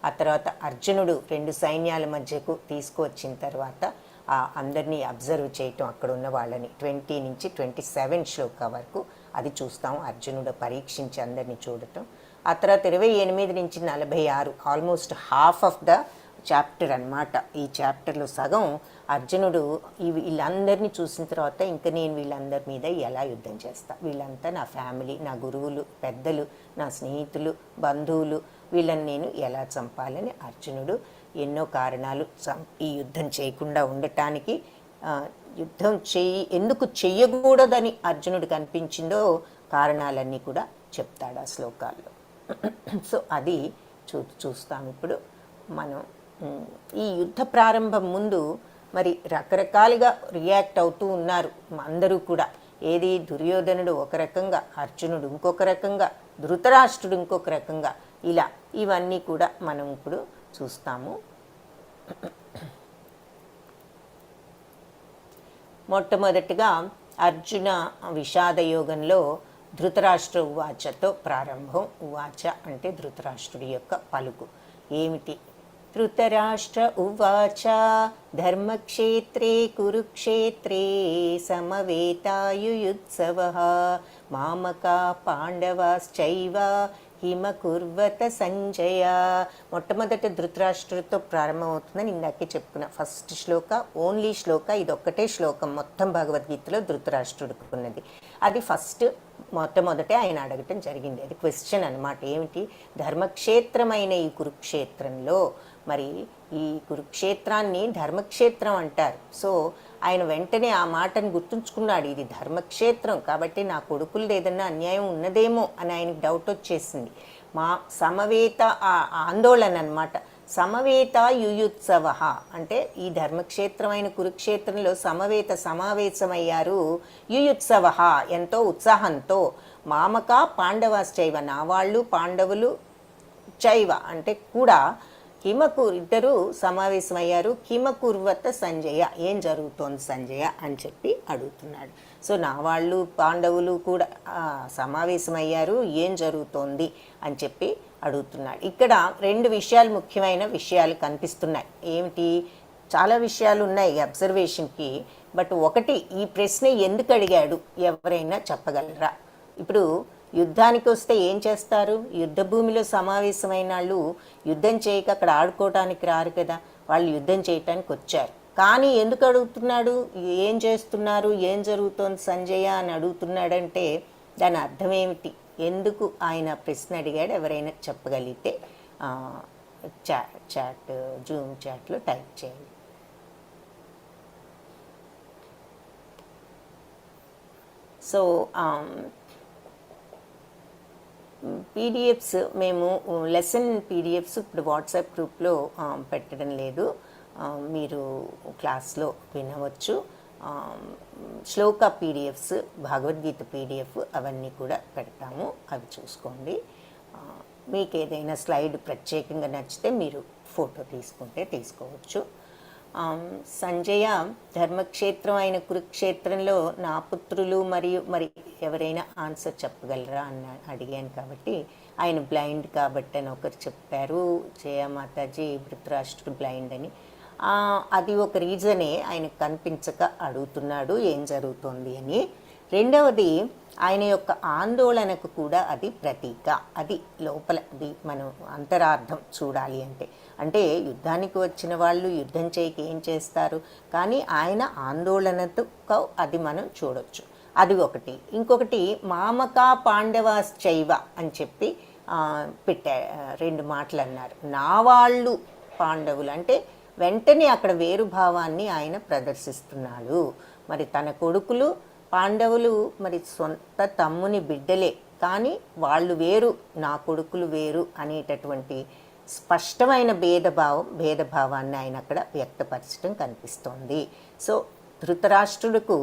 ఆ తర్వాత అర్జునుడు 2 సైన్యాల మధ్యకు తీసుకువచ్చిన తర్వాత అందరినీ అబ్జర్వ్ చేయటం, అక్కడ ఉన్న వాళ్ళని 20 నుంచి 27 శ్లోక వరకు అది చూస్తాం. అర్జునుడు పరీక్షించి అందరినీ చూడటం. ఆ తర్వాత 28 నుంచి 46 almost half of the chapter అన్నమాట. ఈ చాప్టర్లో సగం అర్జునుడు వీళ్ళందరినీ చూసిన తర్వాత ఇంకా నేను వీళ్ళందరి మీద ఎలా యుద్ధం చేస్తా, వీళ్ళంతా నా ఫ్యామిలీ, నా గురువులు, పెద్దలు, నా స్నేహితులు, బంధువులు, వీళ్ళని నేను ఎలా చంపాలని అర్జునుడు ఎన్నో కారణాలు ఈ యుద్ధం చేయకుండా ఉండటానికి, యుద్ధం ఎందుకు చెయ్యకూడదని అర్జునుడికి అనిపించిందో కారణాలన్నీ కూడా చెప్తాడు ఆ శ్లోకాల్లో. సో అది చూస్తాం ఇప్పుడు మనం. ఈ యుద్ధ ప్రారంభం ముందు మరి రకరకాలుగా రియాక్ట్ అవుతూ ఉన్నారు అందరూ కూడా. ఏది దుర్యోధనుడు ఒక రకంగా, అర్జునుడు ఇంకొక రకంగా, ధృతరాష్ట్రుడు ఇంకొక రకంగా, ఇలా ఇవన్నీ కూడా మనం ఇప్పుడు చూస్తాము. మొట్టమొదటిగా అర్జున విషాద యోగంలో ధృతరాష్ట్ర ఉవాచతో ప్రారంభం. ఉవాచ అంటే ధృతరాష్ట్రుడి యొక్క పలుకు ఏమిటి? ధృతరాష్ట్ర ఉవాచ ధర్మక్షేత్రే కురుక్షేత్రే సమవేతాయుయుత్సవః మామకా పాండవాశ్చైవ హిమకుర్వత సంజయ. మొట్టమొదట ధృతరాష్ట్రుడితో ప్రారంభమవుతుందని ఇందాకే చెప్పుకున్నా. ఫస్ట్ శ్లోక, ఓన్లీ శ్లోక, ఇదొక్కటే శ్లోకం మొత్తం భగవద్గీతలో ధృతరాష్ట్రుడికి ఉన్నది. అది ఫస్ట్ మొట్టమొదటే ఆయన అడగటం జరిగింది. అది క్వశ్చన్ అనమాట. ఏమిటి? ధర్మక్షేత్రమైన ఈ కురుక్షేత్రంలో, మరి ఈ కురుక్షేత్రాన్ని ధర్మక్షేత్రం అంటారు. సో ఆయన వెంటనే ఆ మాటను గుర్తుంచుకున్నాడు, ఇది ధర్మక్షేత్రం కాబట్టి నా కొడుకులు ఏదన్నా అన్యాయం ఉన్నదేమో అని ఆయనకు డౌట్ వచ్చేసింది. మా సమవేత ఆందోళన అనమాట. సమవేత యుయుత్సవ అంటే ఈ ధర్మక్షేత్రమైన కురుక్షేత్రంలో సమవేత సమావేశమయ్యారు. యుయుత్సవ ఎంతో ఉత్సాహంతో. మామక పాండవాశ్చైవ నా వాళ్ళు పాండవులు, చైవ అంటే కూడా, ఇద్దరు సమావేశమయ్యారు. కిమకుర్వత సంజయ ఏం జరుగుతోంది సంజయ అని చెప్పి అడుగుతున్నాడు. సో నా వాళ్ళు పాండవులు కూడా సమావేశమయ్యారు, ఏం జరుగుతోంది అని చెప్పి అడుగుతున్నాడు. ఇక్కడ రెండు విషయాలు, ముఖ్యమైన విషయాలు కనిపిస్తున్నాయి. ఏమిటి? చాలా విషయాలు ఉన్నాయి అబ్జర్వేషన్కి. బట్ ఒకటి, ఈ ప్రశ్న ఎందుకు అడిగాడు ఎవరైనా చెప్పగలరా? ఇప్పుడు యుద్ధానికి వస్తే ఏం చేస్తారు? యుద్ధ భూమిలో సమావేశమైన వాళ్ళు యుద్ధం చేయక అక్కడ ఆడుకోవటానికి రారు కదా, వాళ్ళు యుద్ధం చేయటానికి వచ్చారు. కానీ ఎందుకు అడుగుతున్నాడు? ఏం చేస్తున్నారు, ఏం జరుగుతోంది సంజయ అని అడుగుతున్నాడంటే దాని అర్థం ఏమిటి? ఎందుకు ఆయన ప్రశ్న అడిగాడు? ఎవరైనా చెప్పగలిగితే జూమ్ చాట్లో టైప్ చేయండి. సో పీడిఎఫ్స్ మేము లెసన్ పీడిఎఫ్స్ ఇప్పుడు వాట్సాప్ గ్రూప్లో పెట్టడం లేదు, మీరు క్లాస్లో వినవచ్చు. శ్లోక పీడిఎఫ్స్, భగవద్గీత పీడిఎఫ్ అవన్నీ కూడా పెడతాము, అవి చూసుకోండి. మీకు ఏదైనా స్లైడ్ ప్రత్యేకంగా నచ్చితే మీరు ఫోటో తీసుకుంటే తీసుకోవచ్చు. సంజయ, ధర్మక్షేత్రం అయిన కురుక్షేత్రంలో నా పుత్రులు మరి ఎవరైనా ఆన్సర్ చెప్పగలరా అని అడిగాను. కాబట్టి ఆయన బ్లైండ్ కాబట్టి అని ఒకరు చెప్పారు, జయమాతాజీ ధృతరాష్ట్రుడు బ్లైండ్ అని. అది ఒక రీజనే, ఆయనకు కనిపించక అడుగుతున్నాడు ఏం జరుగుతోంది అని. రెండవది, ఆయన యొక్క ఆందోళనకు కూడా అది ప్రతీక. అది లోపల మనం అంతరార్థం చూడాలి అంటే యుద్ధానికి వచ్చిన వాళ్ళు యుద్ధం చేయక ఏం చేస్తారు, కానీ ఆయన ఆందోళనతో అది మనం చూడొచ్చు. అది ఒకటి. ఇంకొకటి, మామకా పాండవాశ్చైవ అని చెప్పి రెండు మాటలు అన్నారు. నా వాళ్ళు పాండవులు అంటే వెంటనే అక్కడ వేరుభావాన్ని ఆయన ప్రదర్శిస్తున్నాడు. మరి తన కొడుకులు పాండవులు మరి సొంత తమ్ముని బిడ్డలే, కానీ వాళ్ళు వేరు, నా కొడుకులు వేరు అనేటటువంటి స్పష్టమైన భేదభావాన్ని ఆయన అక్కడ వ్యక్తపరచడం కనిపిస్తోంది. సో ధృతరాష్ట్రుడికి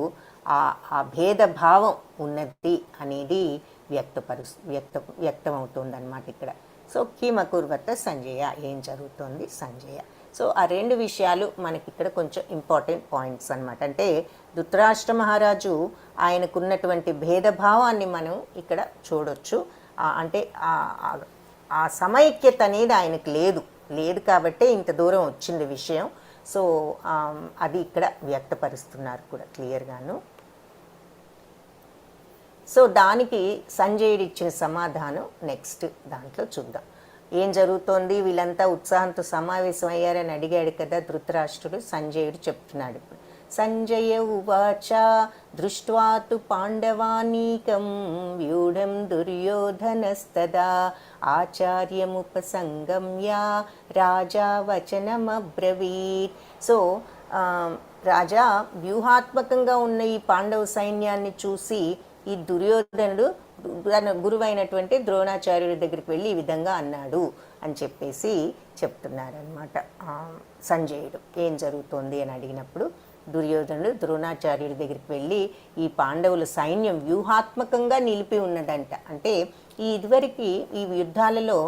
ఆ భేదభావం ఉన్నది అనేది వ్యక్తమవుతుంది అన్నమాట ఇక్కడ. సో కిమకుర్వత సంజయ, ఏం జరుగుతోంది సంజయ. సో ఆ రెండు విషయాలు మనకి ఇక్కడ కొంచెం ఇంపార్టెంట్ పాయింట్స్ అన్నమాట. అంటే ధృతరాష్ట్ర మహారాజు ఆయనకున్నటువంటి భేదభావాన్ని మనం ఇక్కడ చూడొచ్చు. అంటే ఆ సమైక్యత అనేది ఆయనకు లేదు కాబట్టి ఇంత దూరం వచ్చింది విషయం. సో అది ఇక్కడ వ్యక్తపరుస్తున్నారు కూడా క్లియర్గాను. సో దానికి సంజయుడు ఇచ్చిన సమాధానం నెక్స్ట్ దాంట్లో చూద్దాం. ఏం జరుగుతోంది, వీళ్ళంతా ఉత్సాహంతో సమావేశం అయ్యారని అడిగాడు కదా ధృతరాష్ట్రుడు. సంజయుడు చెప్తున్నాడు ఇప్పుడు. సంజయ ఉవాచ దృష్ట్వా తు పాండవానీకం వ్యూఢం దుర్యోధనస్తదా ఆచార్యముపసంగమ్య రాజా వచనమబ్రవీత్. సో రాజా వ్యూహాత్మకంగా ఉన్న ఈ పాండవ సైన్యాన్ని చూసి ఈ దుర్యోధనుడు తన గురువైనటువంటి ద్రోణాచార్యుడి దగ్గరికి వెళ్ళి ఈ విధంగా అన్నాడు అని చెప్పేసి చెప్తున్నారనమాట సంజయుడు. ఏం జరుగుతోంది అని అడిగినప్పుడు దుర్యోధనుడు ద్రోణాచార్యుడి దగ్గరికి వెళ్ళి ఈ పాండవుల సైన్యం వ్యూహాత్మకంగా నిలిపి ఉన్నదంట. అంటే ఇదివరకు ఈ యుద్ధాలలో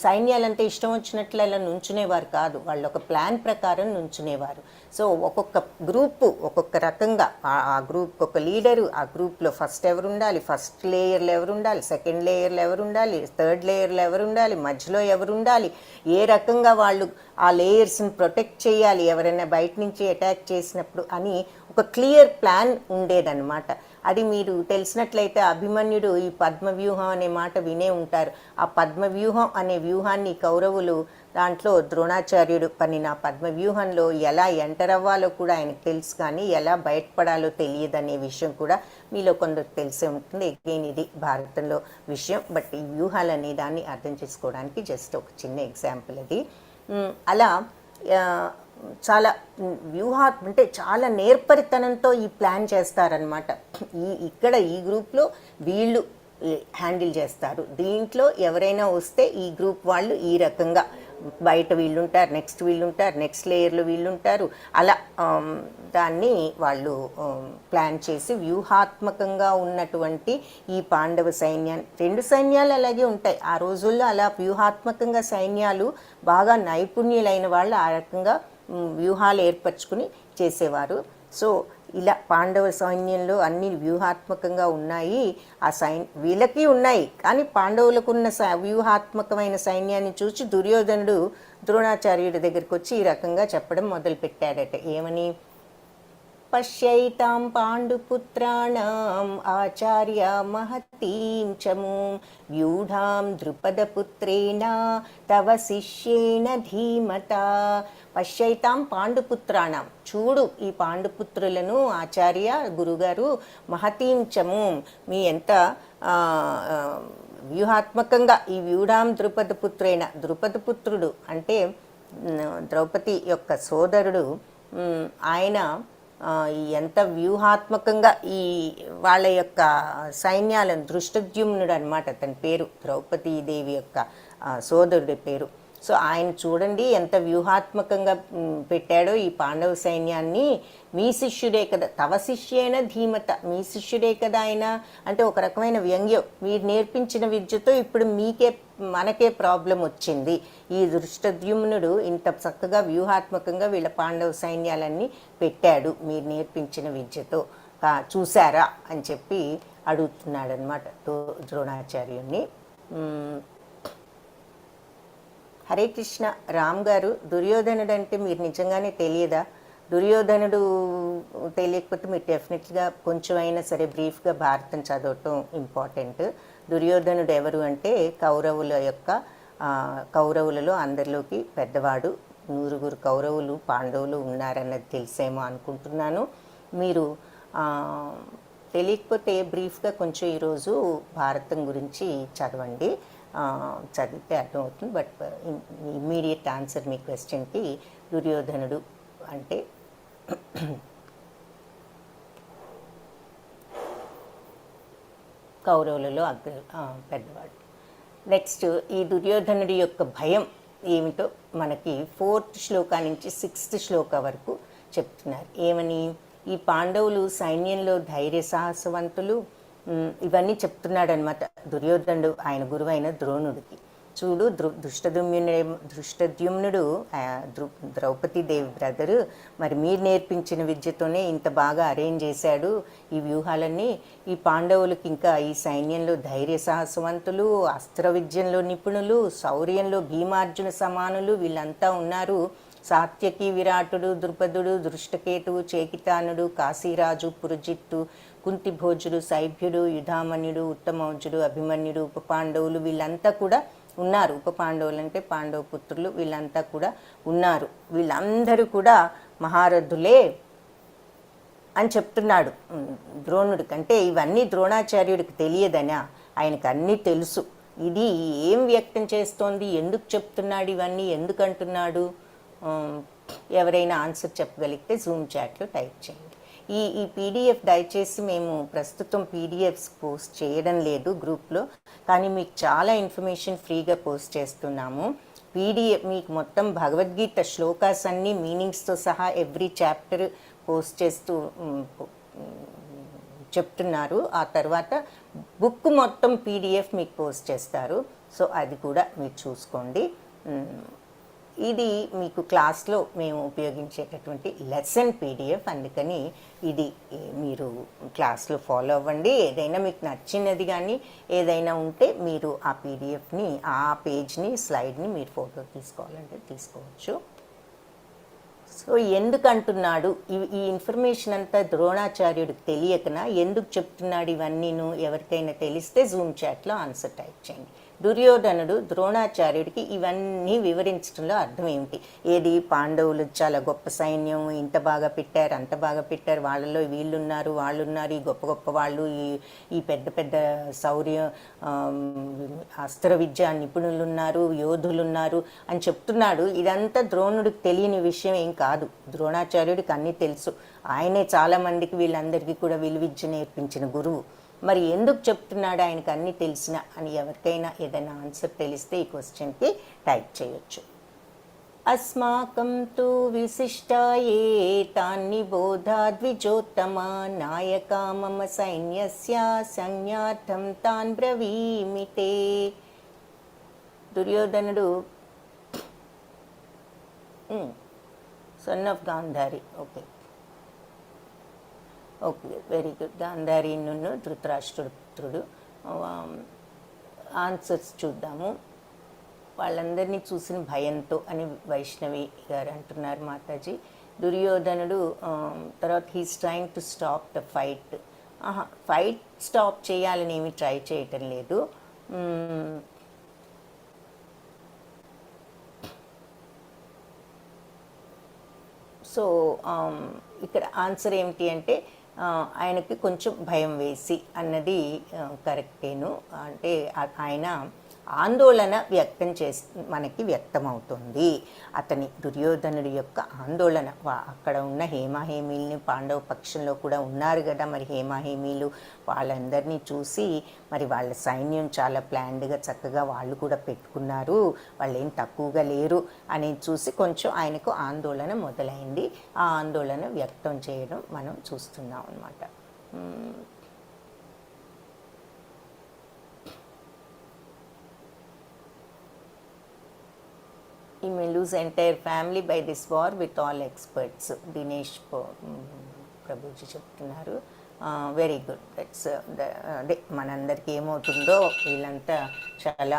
సైన్యాలంతా ఇష్టం వచ్చినట్లు అలా నుంచునేవారు కాదు, వాళ్ళు ఒక ప్లాన్ ప్రకారం నుంచునేవారు. సో ఒక్కొక్క గ్రూపు ఒక్కొక్క రకంగా, ఆ గ్రూప్కి ఒక లీడరు, ఆ గ్రూప్లో ఫస్ట్ ఎవరు ఉండాలి, ఫస్ట్ లేయర్లో ఎవరు ఉండాలి, సెకండ్ లేయర్లో ఎవరు ఉండాలి, థర్డ్ లేయర్లో ఎవరు ఉండాలి, మధ్యలో ఎవరు ఉండాలి, ఏ రకంగా వాళ్ళు ఆ లేయర్స్ని ప్రొటెక్ట్ చేయాలి ఎవరైనా బయట నుంచి అటాక్ చేసినప్పుడు అని ఒక క్లియర్ ప్లాన్ ఉండేదన్నమాట. అది మీరు తెలిసినట్లయితే అభిమన్యుడు ఈ పద్మవ్యూహం అనే మాట వినే ఉంటారు. ఆ పద్మవ్యూహం అనే వ్యూహాన్ని కౌరవులు దాంట్లో ద్రోణాచార్యుడు పన్నిన పద్మవ్యూహంలో ఎలా ఎంటర్ అవ్వాలో కూడా ఆయనకు తెలుసు, కానీ ఎలా బయటపడాలో తెలియదనే విషయం కూడా మీలో కొందరు తెలిసే ఉంటుంది. అగైన్ ఇది భారతంలో విషయం, బట్ ఈ వ్యూహాలు అనే దాన్ని అర్థం చేసుకోవడానికి జస్ట్ ఒక చిన్న ఎగ్జాంపుల్ అది. అలా చాలా అంటే చాలా నేర్పరితనంతో ఈ ప్లాన్ చేస్తారనమాట. ఇక్కడ ఈ గ్రూప్లో వీళ్ళు హ్యాండిల్ చేస్తారు, దీంట్లో ఎవరైనా వస్తే ఈ గ్రూప్ వాళ్ళు ఈ రకంగా బయట వీళ్ళు ఉంటారు, నెక్స్ట్ వీళ్ళు ఉంటారు, నెక్స్ట్ లేయర్లో వీళ్ళు ఉంటారు, అలా దాన్ని వాళ్ళు ప్లాన్ చేసి వ్యూహాత్మకంగా ఉన్నటువంటి ఈ పాండవ సైన్యాన్ని, రెండు సైన్యాలు అలాగే ఉంటాయి ఆ రోజుల్లో. అలా వ్యూహాత్మకంగా సైన్యాలు బాగా నైపుణ్యులైన వాళ్ళు ఆ రకంగా వ్యూహాలు ఏర్పరచుకుని చేసేవారు. సో ఇలా పాండవ సైన్యంలో అన్ని వ్యూహాత్మకంగా ఉన్నాయి. ఆ వీళ్ళకి ఉన్నాయి, కానీ పాండవులకు ఉన్న వ్యూహాత్మకమైన సైన్యాన్ని చూసి దుర్యోధనుడు ద్రోణాచార్యుడి దగ్గరికి వచ్చి ఈ రకంగా చెప్పడం మొదలుపెట్టాడట. ఏమని? పశ్యైతాం పాండుపుత్రాణం ఆచార్య మహతీం చమూం వ్యూఢాం ద్రుపదపుత్రేణ తవ శిష్యేణ ధీమతా. పశ్యైతాం పాండుపుత్రాణం, చూడు ఈ పాండుపుత్రులను ఆచార్య గురుగారు, మహతీం చమూం మీ ఎంత వ్యూహాత్మకంగా ఈ వ్యూఢాం ద్రుపదపుత్రేణ, ద్రుపదపుత్రుడు అంటే ద్రౌపది యొక్క సోదరుడు, ఆయన ఎంత వ్యూహాత్మకంగా ఈ వాళ్ళ యొక్క సైన్యాలను, దృష్టద్యుమ్నుడు అనమాట అతని పేరు, ద్రౌపదీదేవి యొక్క సోదరుడి పేరు. సో ఆయన చూడండి ఎంత వ్యూహాత్మకంగా పెట్టాడో ఈ పాండవ సైన్యాన్ని. మీ శిష్యుడే కదా, తవ శిష్యేన ధీమత, మీ శిష్యుడే కదా ఆయన అంటే ఒక రకమైన వ్యంగ్యం. మీరు నేర్పించిన విద్యతో ఇప్పుడు మనకే ప్రాబ్లం వచ్చింది. ఈ దృష్టద్యుమ్నుడు ఇంత చక్కగా వ్యూహాత్మకంగా వీళ్ళ పాండవ సైన్యాలన్నీ పెట్టాడు మీరు నేర్పించిన విద్యతో, చూసారా అని చెప్పి అడుగుతున్నాడు అనమాట ద్రోణాచార్యుణ్ణి. హరే కృష్ణ. రామ్ గారు, దుర్యోధనుడు అంటే మీరు నిజంగానే తెలియదా? దుర్యోధనుడు తెలియకపోతే మీరు డెఫినెట్గా కొంచెం అయినా సరే బ్రీఫ్గా భారతం చదవటం ఇంపార్టెంట్. దుర్యోధనుడు ఎవరు అంటే కౌరవులలో అందరిలోకి పెద్దవాడు. 9 కౌరవులు పాండవులు ఉన్నారన్నది తెలిసేమో అనుకుంటున్నాను. మీరు తెలియకపోతే బ్రీఫ్గా కొంచెం ఈరోజు భారతం గురించి చదవండి, చదివితే అర్థమవుతుంది. బట్ ఇమ్మీడియట్ ఆన్సర్ మీ క్వశ్చన్కి, దుర్యోధనుడు అంటే కౌరవులలో పెద్దవాడు. నెక్స్ట్ ఈ దుర్యోధనుడి యొక్క భయం ఏమిటో మనకి 4th శ్లోకా నుంచి 6th శ్లోకా వరకు చెప్తున్నారు. ఏమని? ఈ పాండవులు సైన్యంలో ధైర్య సాహసవంతులు, ఇవన్నీ చెప్తున్నాడు అనమాట దుర్యోధనుడు ఆయన గురువైన ద్రోణుడికి. చూడు, దృష్టద్యుమ్నుడు ద్రౌపదీదేవి బ్రదరు, మరి మీరు నేర్పించిన విద్యతోనే ఇంత బాగా అరేంజ్ చేశాడు ఈ వ్యూహాలన్నీ. ఈ పాండవులకి ఇంకా ఈ సైన్యంలో ధైర్య సాహసవంతులు, అస్త్ర విద్యంలో నిపుణులు, శౌర్యంలో భీమార్జున సమానులు వీళ్ళంతా ఉన్నారు. సాత్యకి, విరాటుడు, ద్రుపదుడు, దృష్టకేతువు, చేకితానుడు, కాశీరాజు, పురుజిత్తు, కుంతిభోజుడు, సైభ్యుడు, యుధామన్యుడు, ఉత్తమౌజుడు, అభిమన్యుడు, ఉప పాండవులు వీళ్ళంతా కూడా ఉన్నారు. ఉప పాండవులు అంటే పాండవ పుత్రులు, వీళ్ళంతా కూడా ఉన్నారు. వీళ్ళందరూ కూడా మహారథులే అని చెప్తున్నాడు ద్రోణుడికి. అంటే ఇవన్నీ ద్రోణాచార్యుడికి తెలియదనా? ఆయనకు అన్నీ తెలుసు. ఇది ఏం వ్యక్తం చేస్తోంది, ఎందుకు చెప్తున్నాడు ఇవన్నీ, ఎందుకు అంటున్నాడు? ఎవరైనా ఆన్సర్ చెప్పగలిగితే జూమ్ చాట్లో టైప్ చేయండి. ఈ పీడిఎఫ్ దయచేసి మేము ప్రస్తుతం పీడిఎఫ్స్ పోస్ట్ చేయడం లేదు గ్రూప్లో, కానీ మీకు చాలా ఇన్ఫర్మేషన్ ఫ్రీగా పోస్ట్ చేస్తున్నాము. పీడిఎఫ్ మీకు మొత్తం భగవద్గీత శ్లోకాస్ అన్నీ మీనింగ్స్తో సహా ఎవ్రీ చాప్టర్ పోస్ట్ చేస్తూ చెప్తున్నారు. ఆ తర్వాత బుక్ మొత్తం PDF మీకు పోస్ట్ చేస్తారు. సో అది కూడా మీరు చూసుకోండి. ఇది మీకు క్లాస్లో మేము ఉపయోగించేటటువంటి లెసన్ PDF, అందుకని ఇది మీరు క్లాస్లో ఫాలో అవ్వండి. ఏదైనా మీకు నచ్చినది కానీ ఏదైనా ఉంటే మీరు ఆ PDFని, ఆ పేజ్ని, స్లైడ్ని మీరు ఫోటో తీసుకోవాలంటే తీసుకోవచ్చు. సో ఎందుకు అంటున్నాడు ఈ ఇన్ఫర్మేషన్ అంతా ద్రోణాచార్యుడికి తెలియకనా, ఎందుకు చెప్తున్నాడు ఇవన్నీను? ఎవరికైనా తెలిస్తే జూమ్ చాట్లో ఆన్సర్ టైప్ చేయండి. దుర్యోధనుడు ద్రోణాచార్యుడికి ఇవన్నీ వివరించడంలో అర్థం ఏమిటి? ఏది పాండవులు చాలా గొప్ప సైన్యం, ఇంత బాగా పెట్టారు, అంత బాగా పెట్టారు, వాళ్ళలో వీళ్ళున్నారు, వాళ్ళున్నారు, ఈ గొప్ప గొప్ప వాళ్ళు, ఈ పెద్ద పెద్ద శౌర్య అస్త్ర విద్య నిపుణులు ఉన్నారు, యోధులు ఉన్నారు అని చెప్తున్నాడు. ఇదంతా ద్రోణుడికి తెలియని విషయం ఏం కాదు. ద్రోణాచార్యుడికి అన్నీ తెలుసు. ఆయనే చాలామందికి వీళ్ళందరికీ కూడా విలువిద్య నేర్పించిన గురువు. మరి ఎందుకు చెప్తున్నాడు ఆయనకు అన్నీ తెలిసిన అని ఎవరికైనా ఏదైనా ఆన్సర్ తెలిస్తే ఈ క్వశ్చన్కి టైప్ చేయొచ్చు. అస్మాకం తు విశిష్టాయే తాన్ని బోధాద్విజోత్తమా నాయకా మమ సైన్యస్య సంజ్ఞార్థం తాన్ బ్రవీమితే. దుర్యోధనుడు son of Gandhari. Okay, very good. గాంధారీను ధృతరాష్ట్రుడు పుత్రుడు. ఆన్సర్స్ చూద్దాము. వాళ్ళందరినీ చూసిన భయంతో అని వైష్ణవి గారు అంటున్నారు మాతాజీ. దుర్యోధనుడు తర్వాత he's trying to stop the fight. Fight stop చేయాలని ఏమి ట్రై చేయటం లేదు. సో ఇక్కడ ఆన్సర్ ఏమిటి అంటే ఆయనకి కొంచెం భయం వేసి అన్నది కరెక్టేను. అంటే ఆయన ఆందోళన వ్యక్తం మనకి వ్యక్తమవుతుంది. అతని దుర్యోధనుడి యొక్క ఆందోళన. అక్కడ ఉన్న హేమాహేమీల్ని, పాండవ పక్షంలో కూడా ఉన్నారు కదా మరి హేమాహేమీలు, వాళ్ళందరినీ చూసి మరి వాళ్ళ సైన్యం చాలా ప్లాన్డ్గా చక్కగా వాళ్ళు కూడా పెట్టుకున్నారు, వాళ్ళు ఏం తక్కువగా లేరు అనేది చూసి కొంచెం ఆయనకు ఆందోళన మొదలైంది. ఆ ఆందోళన వ్యక్తం చేయడం మనం చూస్తున్నాం అన్నమాట. He may lose entire family by this war with all experts. Dinesh Prabhuji చెప్తున్నారు. Very good. దట్స్ అదే మనందరికీ ఏమవుతుందో వీళ్ళంతా చాలా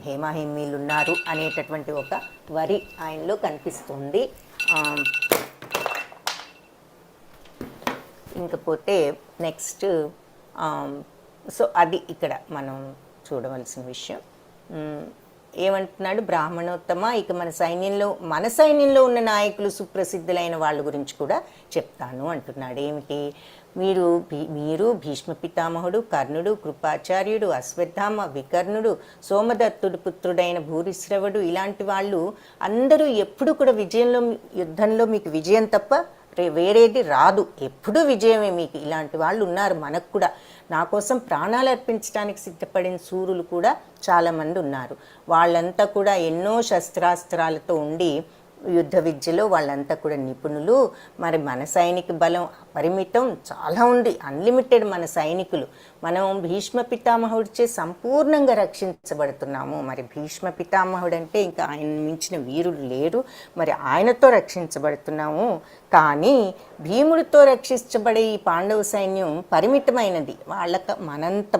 హేమాహేమీలు ఉన్నారు అనేటటువంటి ఒక వరి ఆయనలో కనిపిస్తుంది. ఇంకపోతే నెక్స్ట్ సో అది ఇక్కడ మనం చూడవలసిన విషయం. ఏమంటున్నాడు? బ్రాహ్మణోత్తమ, ఇక మన సైన్యంలో ఉన్న నాయకులు సుప్రసిద్ధులైన వాళ్ళ గురించి కూడా చెప్తాను అంటున్నాడు. ఏమిటి? మీరు భీష్మ పితామహుడు, కర్ణుడు, కృపాచార్యుడు, అశ్వత్థామ, వికర్ణుడు, సోమదత్తుడు పుత్రుడైన భూరిశ్రవుడు, ఇలాంటి వాళ్ళు అందరూ ఎప్పుడు కూడా యుద్ధంలో మీకు విజయం తప్ప వేరేది రాదు, ఎప్పుడూ విజయమే మీకు. ఇలాంటి వాళ్ళు ఉన్నారు మనకు కూడా. నా కోసం ప్రాణాలు అర్పించడానికి సిద్ధపడిన శూరులు కూడా చాలామంది ఉన్నారు. వాళ్ళంతా కూడా ఎన్నో శస్త్రాస్త్రాలతో ఉండి యుద్ధ విద్యలో వాళ్ళంతా కూడా నిపుణులు. మరి మన సైనిక బలం అపరిమితం, చాలా ఉంది, అన్లిమిటెడ్ మన సైనికులు. మనం భీష్మ పితామహుడిచే సంపూర్ణంగా రక్షించబడుతున్నాము. మరి భీష్మ పితామహుడు అంటే ఇంకా ఆయన మించిన వీరులు లేరు. మరి ఆయనతో రక్షించబడుతున్నాము. కానీ భీముడితో రక్షించబడే ఈ పాండవ సైన్యం పరిమితమైనది. మనంత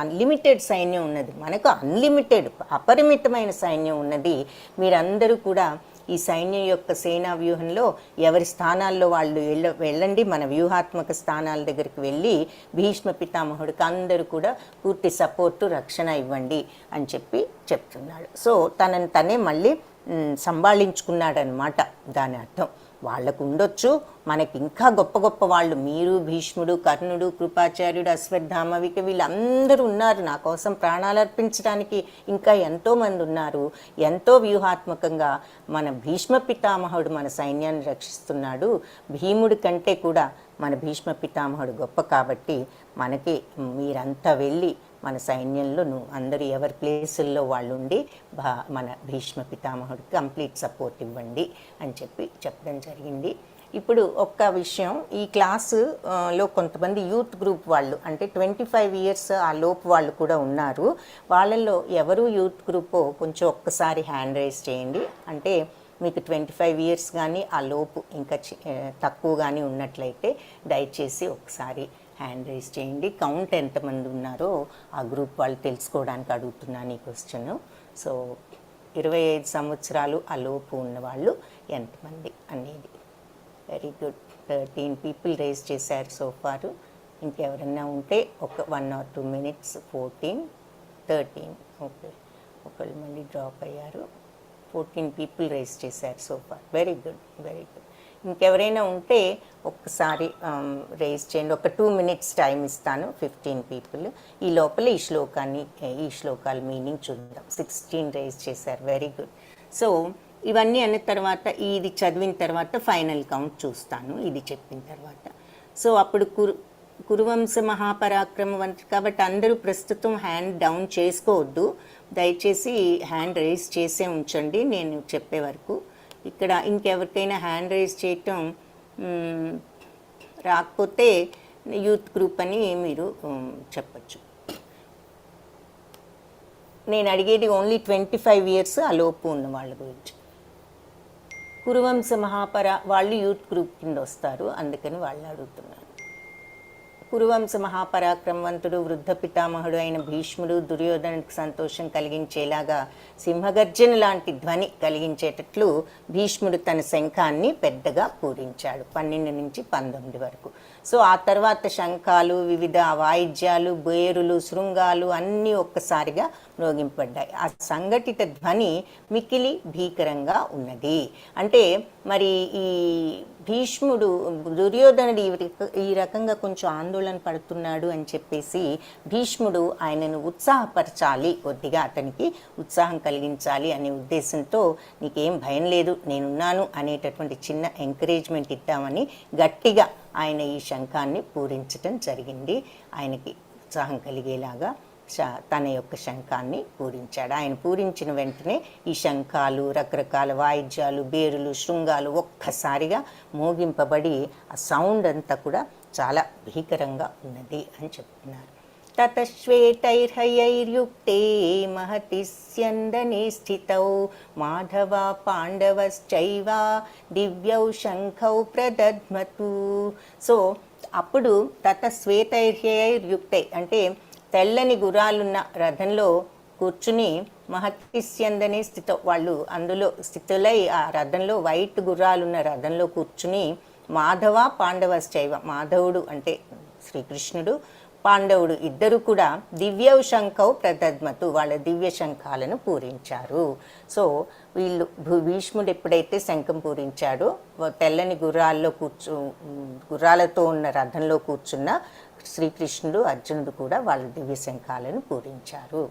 అన్లిమిటెడ్ సైన్యం ఉన్నది, మనకు అన్లిమిటెడ్ అపరిమితమైన సైన్యం ఉన్నది. మీరందరూ కూడా ఈ సైన్యం యొక్క సేనా వ్యూహంలో ఎవరి స్థానాల్లో వాళ్ళు వెళ్ళండి, మన వ్యూహాత్మక స్థానాల దగ్గరికి వెళ్ళి భీష్మ పితామహుడికి అందరూ కూడా పూర్తి సపోర్టు, రక్షణ ఇవ్వండి అని చెప్తున్నాడు. సో తనని తనే మళ్ళీ సంభాళించుకున్నాడనమాట. దాని అర్థం వాళ్ళకు ఉండొచ్చు, మనకి ఇంకా గొప్ప గొప్ప వాళ్ళు, మీరు, భీష్ముడు, కర్ణుడు, కృపాచార్యుడు, అశ్వత్థామ, వీళ్ళందరూ ఉన్నారు నా కోసం ప్రాణాలు అర్పించడానికి. ఇంకా ఎంతోమంది ఉన్నారు. ఎంతో వ్యూహాత్మకంగా మన భీష్మ పితామహుడు మన సైన్యాన్ని రక్షిస్తున్నాడు. భీముడి కంటే కూడా మన భీష్మ పితామహుడు గొప్ప కాబట్టి మనకి మీరంతా వెళ్ళి మన సైన్యంలో అందరూ ఎవరి ప్లేసుల్లో వాళ్ళు ఉండి మన భీష్మ పితామహుడికి కంప్లీట్ సపోర్ట్ ఇవ్వండి అని చెప్పడం జరిగింది. ఇప్పుడు ఒక్క విషయం, ఈ క్లాసు లో కొంతమంది యూత్ గ్రూప్ వాళ్ళు అంటే 25 ఇయర్స్ ఆ లోపు వాళ్ళు కూడా ఉన్నారు. వాళ్ళల్లో ఎవరు యూత్ గ్రూపో కొంచెం ఒక్కసారి హ్యాండ్ రైజ్ చేయండి. అంటే మీకు 25 ఇయర్స్ కానీ ఆ లోపు ఇంకా తక్కువ కానీ ఉన్నట్లయితే దయచేసి ఒకసారి హ్యాండ్ రైజ్ చేయండి. కౌంట్ ఎంతమంది ఉన్నారో ఆ గ్రూప్ వాళ్ళు తెలుసుకోవడానికి అడుగుతున్నాను ఈ క్వశ్చన్. సో 25 సంవత్సరాలు ఆ లోపు ఉన్నవాళ్ళు ఎంతమంది అనేది. Very good. 13 పీపుల్ రేజ్ చేశారు సో ఫారు. ఇంకెవరన్నా ఉంటే ఒక 1 or 2 minutes. 14, 13. ఓకే, ఒకళ్ళు మళ్ళీ డ్రాప్ అయ్యారు. 14 పీపుల్ రేజ్ చేశారు so far. Very good, very good. ఇంకెవరైనా ఉంటే ఒక్కసారి రేజ్ చేయండి. ఒక 2 minutes టైం ఇస్తాను. 15 పీపుల్. ఈ లోపల ఈ శ్లోకాల మీనింగ్ చూద్దాం. 16 రేజ్ చేశారు. Very good. సో ఇవన్నీ అన్న తర్వాత ఇది చదివిన తర్వాత ఫైనల్ కౌంట్ చూస్తాను, ఇది చెప్పిన తర్వాత. సో అప్పుడు కురువంశ మహాపరాక్రమవంతుడు కాబట్టి అందరూ ప్రస్తుతం హ్యాండ్ డౌన్ చేసుకోవద్దు. దయచేసి హ్యాండ్ రైజ్ చేసే ఉంచండి నేను చెప్పే వరకు. ఇక్కడ ఇంకెవరికైనా హ్యాండ్ రైజ్ చేయటం రాకపోతే యూత్ గ్రూప్ అని మీరు చెప్పచ్చు. నేను అడిగేది ఓన్లీ 25 ఇయర్స్ ఆ లోపు ఉన్న వాళ్ళ గురించి. కురువంశ వాళ్ళు యూత్ గ్రూప్ కింద వస్తారు, అందుకని వాళ్ళు అడుగుతున్నాను. కురువంశ మహాపరాక్రమవంతుడు వృద్ధ పితామహుడు అయిన భీష్ముడు దుర్యోధనుడికి సంతోషం కలిగించేలాగా సింహగర్జన లాంటి ధ్వని కలిగించేటట్లు భీష్ముడు తన శంఖాన్ని పెద్దగా పూరించాడు 12 నుంచి 19 వరకు. సో ఆ తర్వాత శంఖాలు, వివిధ వాయిద్యాలు, బేరులు, శృంగాలు అన్నీ ఒక్కసారిగా మ్రోగింపడ్డాయి. ఆ సంఘటిత ధ్వని మికిలి భీకరంగా ఉన్నది. అంటే మరి ఈ భీష్ముడు దుర్యోధనుడు ఈ రకంగా కొంచెం ఆందోళన పడుతున్నాడు అని చెప్పేసి భీష్ముడు ఆయనను ఉత్సాహపరచాలి, కొద్దిగా అతనికి ఉత్సాహం కలిగించాలి అనే ఉద్దేశంతో నీకేం భయం లేదు నేనున్నాను అనేటటువంటి చిన్న ఎంకరేజ్మెంట్ ఇద్దామని గట్టిగా ఆయన ఈ శంఖాన్ని పూరించటం జరిగింది. ఆయనకి ఉత్సాహం కలిగేలాగా తన యొక్క శంఖాన్ని పూరించాడు. ఆయన పూరించిన వెంటనే ఈ శంఖాలు, రకరకాల వాయిద్యాలు, బేరులు, శృంగాలు ఒక్కసారిగా మోగింపబడి ఆ సౌండ్ అంతా కూడా చాలా భీకరంగా ఉన్నది అని చెప్తున్నారు. తతశ్వేతైర్హయైర్యుక్తే మహతి స్యందనే స్థితౌ మాధవ పాండవశ్చైవ దివ్యౌ శంఖౌ ప్రదధ్మతు. సో అప్పుడు తతశ్వేతైర్హయైర్యుక్తై అంటే తెల్లని గుర్రాలున్న రథంలో కూర్చుని మహతిస్యందనే స్థితి వాళ్ళు అందులో స్థితులై ఆ రథంలో వైట్ గుర్రాలున్న రథంలో కూర్చుని మాధవ పాండవశ్చైవ మాధవుడు అంటే శ్రీకృష్ణుడు, పాండవుడు ఇద్దరు కూడా దివ్యౌ శంఖౌ ప్రదధ్మతు వాళ్ళ దివ్య శంఖాలను పూరించారు. సో వీళ్ళు భీష్ముడు ఎప్పుడైతే శంఖం పూరించాడో తెల్లని గుర్రాలతో ఉన్న రథంలో కూర్చున్న శ్రీకృష్ణుడు, అర్జునుడు కూడా వాళ్ళ దివ్య శంఖాలను పూరించారు.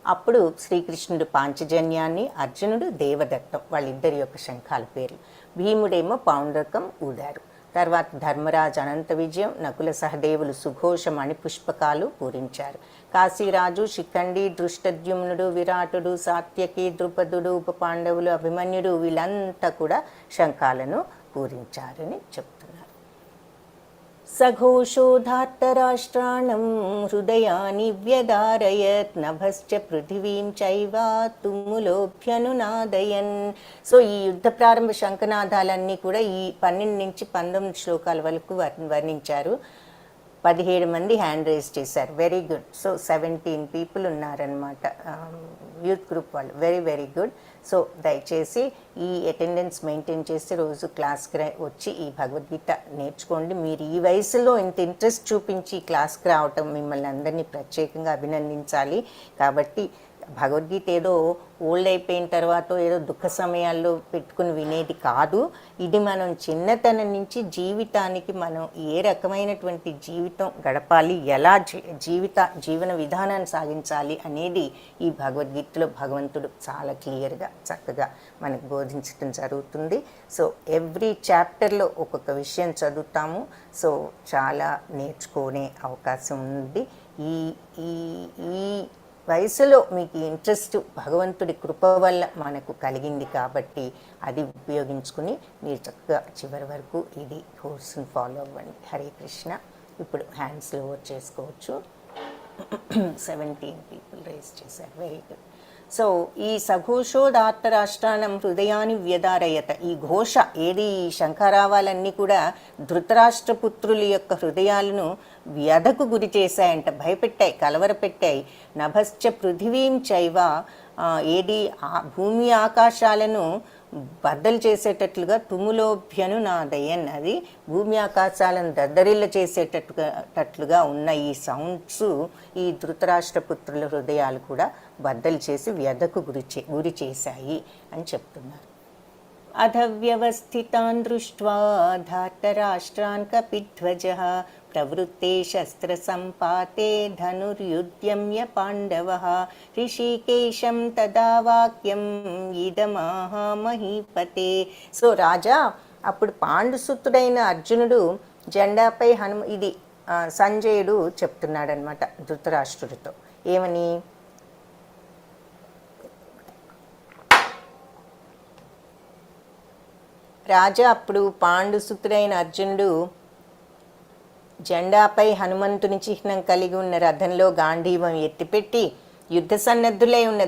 అప్పుడు శ్రీకృష్ణుడు పాంచజన్యాన్ని, అర్జునుడు దేవదత్తం వాళ్ళిద్దరి యొక్క శంఖాల పేర్లు. భీముడేమో పౌండ్రకం ఊదారు. తర్వాత ధర్మరాజు అనంత విజయం, నకుల సహదేవులు సుఘోష మణిపుష్పకాలు పూరించారు. కాశీరాజు, శిఖండి, దృష్టద్యుమ్నుడు, విరాటుడు, సాత్యకి, ద్రుపదుడు, ఉప పాండవులు, అభిమన్యుడు వీళ్ళంతా కూడా శంఖాలను పూరించారని చెప్తున్నారు. సఘోషోధార్తరాష్ట్రాణం హృదయాని వ్యదారయత్ నభశ్చ పృథివీం చైవ తుమ్ములోభ్యనునాదయన్. సో ఈ యుద్ధ ప్రారంభ శంఖనాదాలన్నీ కూడా ఈ 12 నుంచి 19 శ్లోకాల వరకు వర్ణించారు. 17 మంది హ్యాండ్ రైజ్ చేశారు. Very good. సో 17 పీపుల్ ఉన్నారనమాట యూత్ గ్రూప్ వాళ్ళు. Very very good. సో దయచేసి ఈ అటెండెన్స్ మెయింటైన్ చేసి రోజు క్లాస్కి వచ్చి ఈ భగవద్గీత నేర్చుకోండి. మీరు ఈ వయసులో ఇంత ఇంట్రెస్ట్ చూపించి క్లాస్కి రావటం మిమ్మల్ని అందరినీ ప్రత్యేకంగా అభినందించాలి. కాబట్టి భగవద్గీత ఏదో ఓల్డ్ అయిపోయిన తర్వాత ఏదో దుఃఖ సమయాల్లో పెట్టుకుని వినేది కాదు. ఇది మనం చిన్నతనం నుంచి జీవితానికి మనం ఏ రకమైనటువంటి జీవితం గడపాలి, ఎలా జీవన విధానాన్ని సాగించాలి అనేది ఈ భగవద్గీతలో భగవంతుడు చాలా క్లియర్గా చక్కగా మనకు బోధించడం జరుగుతుంది. సో ఎవ్రీ చాప్టర్లో ఒక్కొక్క విషయం చదువుతాము. సో చాలా నేర్చుకునే అవకాశం ఉంది. ఈ వయసులో మీకు ఇంట్రెస్ట్ భగవంతుడి కృప వల్ల మనకు కలిగింది కాబట్టి అది ఉపయోగించుకుని మీరు చక్కగా చివరి వరకు ఇది కోర్సుని ఫాలో అవ్వండి. హరే కృష్ణ. ఇప్పుడు హ్యాండ్స్ లోవర్ చేసుకోవచ్చు. 17 పీపుల్ రేస్ చేశారు. Very good. సో ఈ సఘోషోదాత్తరాష్ట్రానం హృదయాన్ని వ్యధారయత, ఈ ఘోష ఏది, ఈ శంఖారావాలన్నీ కూడా ధృతరాష్ట్రపుత్రుల యొక్క హృదయాలను వ్యధకు గురి చేశాయంట, భయపెట్టాయి, కలవరపెట్టాయి. నభశ్చ పృథివీం చైవ, ఏది భూమి ఆకాశాలను బద్దలు చేసేటట్లుగా తుములోభ్యను నాదయన్, అది భూమి ఆకాశాలను దద్దరిల్ల చేసేటట్లుగా ఉన్న ఈ సౌండ్స్ ఈ ధృతరాష్ట్రపుత్రుల హృదయాలు కూడా బద్దలు చేసి వ్యధకు గురి చేశాయి అని చెప్తున్నారు. అధవ్యవస్థితాన్ దృష్ట్వా ధార్తరాష్ట్రాన్ కపిధ్వజః ప్రవృత్తే శస్త్ర సంపాతే ధనుర్యుద్యమ్య పాండవః ఋషికేశం తదా వాక్యం ఇదమాహ మహీపతే. సో రాజా అప్పుడు పాండుసుతుడైన అర్జునుడు జెండాపై ఇది సంజయుడు చెప్తున్నాడనమాట ధృతరాష్ట్రుడితో. ఏమని? రాజా అప్పుడు పాండుసుతుడైన అర్జునుడు జెండాపై హనుమంతుని చిహ్నం కలిగి ఉన్న రథంలో గాంధీవం ఎత్తిపెట్టి యుద్ధ సన్నద్ధులై ఉన్న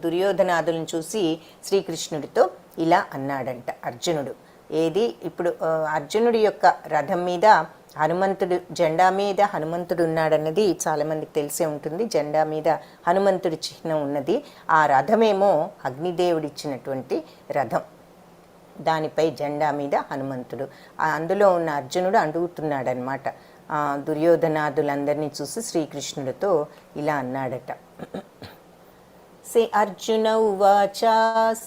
దుర్యోధనాదులను చూసి శ్రీకృష్ణుడితో ఇలా అన్నాడంట అర్జునుడు. ఏది ఇప్పుడు అర్జునుడి యొక్క రథం మీద హనుమంతుడు, జెండా మీద హనుమంతుడు ఉన్నాడన్నది చాలామందికి తెలిసే ఉంటుంది. జెండా మీద హనుమంతుడి చిహ్నం ఉన్నది. ఆ రథమేమో అగ్నిదేవుడిచ్చినటువంటి రథం, దానిపై జెండా మీద హనుమంతుడు. అందులో ఉన్న అర్జునుడు అడుగుతున్నాడనమాట. దుర్యోధనాదులందరినీ చూసి శ్రీకృష్ణుడితో ఇలా అన్నాడట. అర్జున ఉవాచ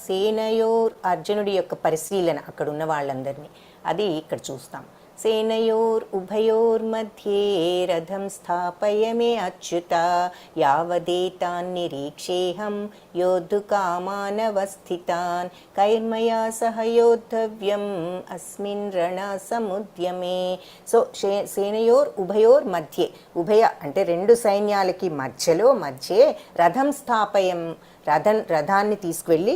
సేనయోర్, అర్జునుడి యొక్క పరిశీలన అక్కడ ఉన్న వాళ్ళందరినీ, అది ఇక్కడ చూస్తాం. సేనయోర్ ఉభయోర్ మధ్యే రథం స్థాపయ మే అచ్యుత యావదేతాన్ నిరీక్షేహం యోద్ధుకామానవస్థితాన్ కైర్మయా సహ యోద్ధవ్యం అస్మిన్ రణ సముద్యమే. సో సేనయోర్ ఉభయోర్ మధ్యే, ఉభయ అంటే రెండు సైన్యాలకి మధ్యే రథం స్థాపయం, రథాన్ని తీసుకువెళ్ళి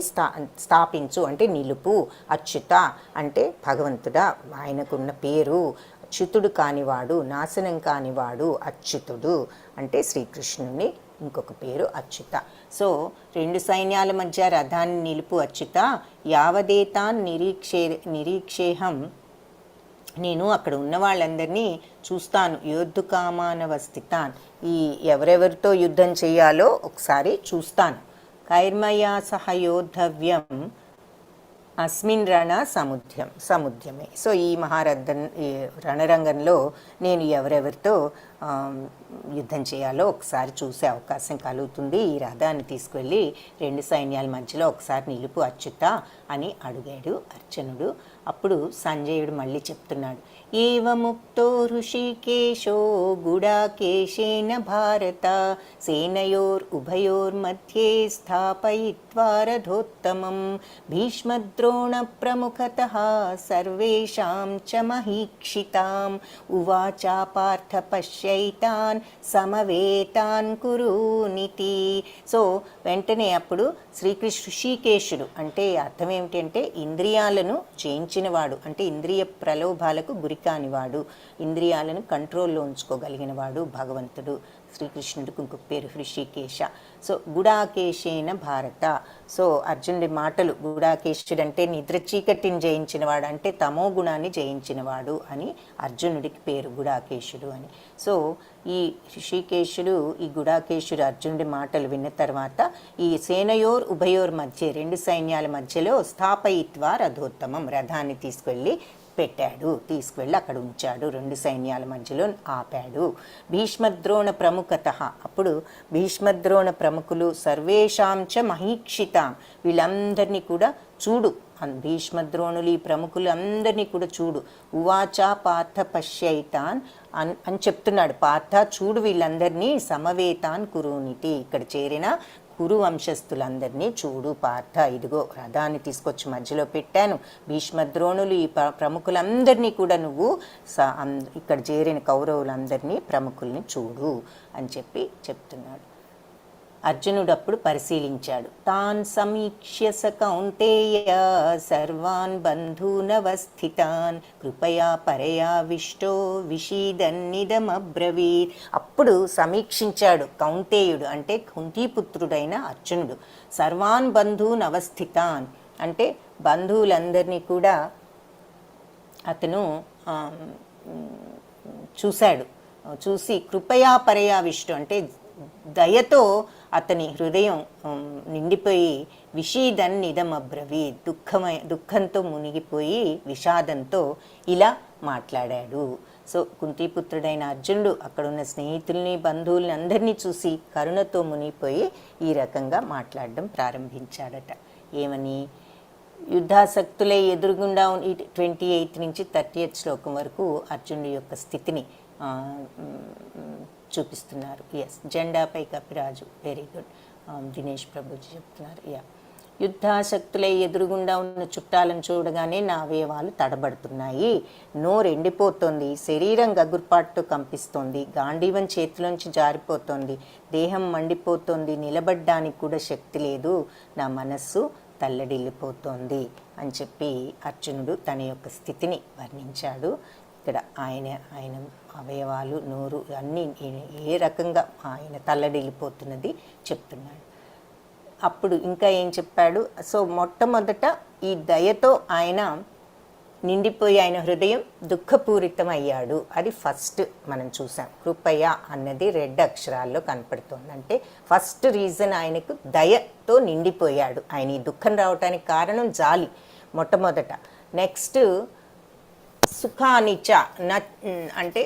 స్థాపించు అంటే నిలుపు. అచ్యుత అంటే భగవంతుడా, ఆయనకున్న పేరు. అచ్యుతుడు కానివాడు, నాశనం కానివాడు అచ్యుతుడు అంటే శ్రీకృష్ణుని ఇంకొక పేరు అచ్యుత. సో రెండు సైన్యాల మధ్య రథాన్ని నిలుపు అచ్యుత. యావదేతాన్ నిరీక్షేహం, నేను అక్కడ ఉన్న వాళ్ళందరినీ చూస్తాను. యోద్ధుకామానవస్థితాన్, ఈ ఎవరెవరితో యుద్ధం చేయాలో ఒకసారి చూస్తాను. కైర్మయా సహ యోద్ధవ్యం అస్మిన్ రణ సముద్యమే. సో ఈ ఈ రణరంగంలో నేను ఎవరెవరితో యుద్ధం చేయాలో ఒకసారి చూసే అవకాశం కలుగుతుంది. ఈ రథాన్ని తీసుకువెళ్ళి రెండు సైన్యాల మధ్యలో ఒకసారి నిలుపు అచ్యుత అని అడిగాడు అర్జునుడు. అప్పుడు సంజయుడు మళ్ళీ చెప్తున్నాడు. ఏవముక్తో ఋషికేశో గుడాకేశేన భారత సేనయోర్ ఉభయోర్ మధ్యే స్థాపయిత్వా రథోత్తమం భీష్మద్రోణ ప్రముఖతః సర్వేషాం చ మహీక్షితాం ఉవాచ పార్థ పశ్యైతాన్ సమవేతాన్ కురునితి. సో వెంటనే అప్పుడు ఋషికేశుడు అంటే అర్థం ఏమిటంటే ఇంద్రియాలను జయించినవాడు, అంటే ఇంద్రియ ప్రలోభాలకు గురి కానివాడు, ఇంద్రియాలను కంట్రోల్లో ఉంచుకోగలిగిన వాడు భగవంతుడు. శ్రీకృష్ణుడికి ఇంకొక పేరు హృషికేశ. సో గుడాకేశేన భారత. సో అర్జునుడి మాటలు, గుడాకేశుడు అంటే నిద్ర చీకటిని జయించినవాడు, అంటే తమో గుణాన్ని జయించినవాడు అని అర్జునుడికి పేరు, గుడాకేశుడు అని. సో ఈ హృషికేశుడు, ఈ గుడాకేశుడు అర్జునుడి మాటలు విన్న తర్వాత ఈ సేనయోర్ ఉభయోర్ మధ్య, రెండు సైన్యాల మధ్యలో స్థాపయిత్వా రథోత్తమం, రథాన్ని తీసుకువెళ్ళి అక్కడ ఉంచాడు, రెండు సైన్యాల మధ్యలో ఆపాడు. భీష్మద్రోణ ప్రముఖతః, అప్పుడు భీష్మద్రోణ ప్రముఖులు సర్వేషాంచ మహీక్షితాం, వీళ్ళందరినీ కూడా చూడు, భీష్మద్రోణులు ఈ ప్రముఖులు అందరినీ కూడా చూడు. ఉవాచ పార్థ పశ్యైతాన్ అని చెప్తున్నాడు. పార్థ చూడు వీళ్ళందరినీ, సమవేతాన్ కురునితి, ఇక్కడ చేరిన కురు వంశస్థులందరినీ చూడు పార్థ, ఇదిగో రథాన్ని తీసుకొచ్చి మధ్యలో పెట్టాను, భీష్మద్రోణులు ఈ ప్రముఖులందరినీ కూడా నువ్వు ఇక్కడ చేరిన కౌరవులందరినీ ప్రముఖుల్ని చూడు అని చెప్తున్నాడు. అర్జునుడు అప్పుడు పరిశీలించాడు. తాన్ సమీక్ష్య స కౌంతేయ సర్వాన్ బంధూనవస్థితాన్ కృపయా పరయావిష్టో విషీదన్నిదమబ్రవీత్. అప్పుడు సమీక్షించాడు కౌంతేయుడు, అంటే కుంతీపుత్రుడైన అర్జునుడు. సర్వాన్ బంధూన్ అవస్థితాన్ అంటే బంధువులందరినీ కూడా అతను చూసి కృపయా పరయావిష్టం అంటే దయతో అతని హృదయం నిండిపోయి విషీదన్నిదమబ్రవీ దుఃఖంతో మునిగిపోయి విషాదంతో ఇలా మాట్లాడాడు. సో కుంతీపుత్రుడైన అర్జునుడు అక్కడున్న స్నేహితుల్ని బంధువుల్ని అందరినీ చూసి కరుణతో మునిగిపోయి ఈ రకంగా మాట్లాడడం ప్రారంభించాడట. ఏమని? యుద్ధాసక్తులే ఎదురుగుండా 28 నుంచి 30th శ్లోకం వరకు అర్జునుడి యొక్క స్థితిని చూపిస్తున్నారు. ఎస్, జెండాపై కపిరాజు, వెరీ గుడ్. దినేష్ ప్రభుజీ చెప్తున్నారు. యుద్ధాసక్తులై ఎదురుగుండా ఉన్న చుట్టాలను చూడగానే నా అవయవాలు తడబడుతున్నాయి, నోరు ఎండిపోతోంది, శరీరం గగుర్పాటుతో కంపిస్తోంది, గాంధీవం చేతిలోంచి జారిపోతోంది, దేహం మండిపోతోంది, నిలబడ్డానికి కూడా శక్తి లేదు, నా మనస్సు తల్లడిల్లిపోతోంది అని చెప్పి అర్జునుడు తన యొక్క స్థితిని వర్ణించాడు. ఇక్కడ ఆయన అవయవాలు, నోరు అన్నీ ఏ రకంగా ఆయన తల్లడిల్లిపోతున్నది చెప్తున్నాడు. అప్పుడు ఇంకా ఏం చెప్పాడు? సో మొట్టమొదట ఈ దయతో ఆయన నిండిపోయి ఆయన హృదయం దుఃఖపూరితం అయ్యాడు. అది ఫస్ట్ మనం చూసాం. కృపయ అన్నది రెడ్ అక్షరాల్లో కనపడుతుంది. అంటే ఫస్ట్ రీజన్ ఆయనకు దయతో నిండిపోయాడు. ఆయన ఈ దుఃఖం రావటానికి కారణం జాలి మొట్టమొదట. నెక్స్ట్ సుఖానిచ అంటే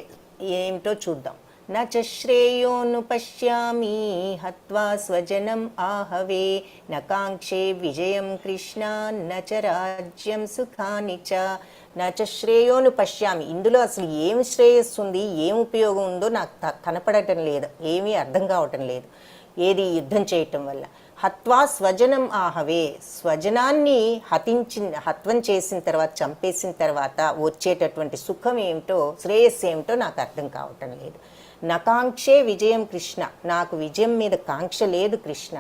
ఏమిటో చూద్దాం. నచ శ్రేయోను పశ్యామి హత్వా స్వజనం ఆహవే నకాంక్షే విజయం కృష్ణ నచ రాజ్యం సుఖానిచ. నచ శ్రేయోను పశ్యామి, ఇందులో అసలు ఏమి శ్రేయస్సు ఉంది, ఏం ఉపయోగం ఉందో నాకు కనపడటం లేదు, ఏమీ అర్థం కావటం లేదు ఏది యుద్ధం చేయటం వల్ల. హత్వా స్వజనం ఆహవే, స్వజనాన్ని హత్వం చేసిన తర్వాత, చంపేసిన తర్వాత వచ్చేటటువంటి సుఖం ఏమిటో, శ్రేయస్సు ఏమిటో నాకు అర్థం కావటం లేదు. నకాంక్షే విజయం కృష్ణ, నాకు విజయం మీద కాంక్ష లేదు కృష్ణ.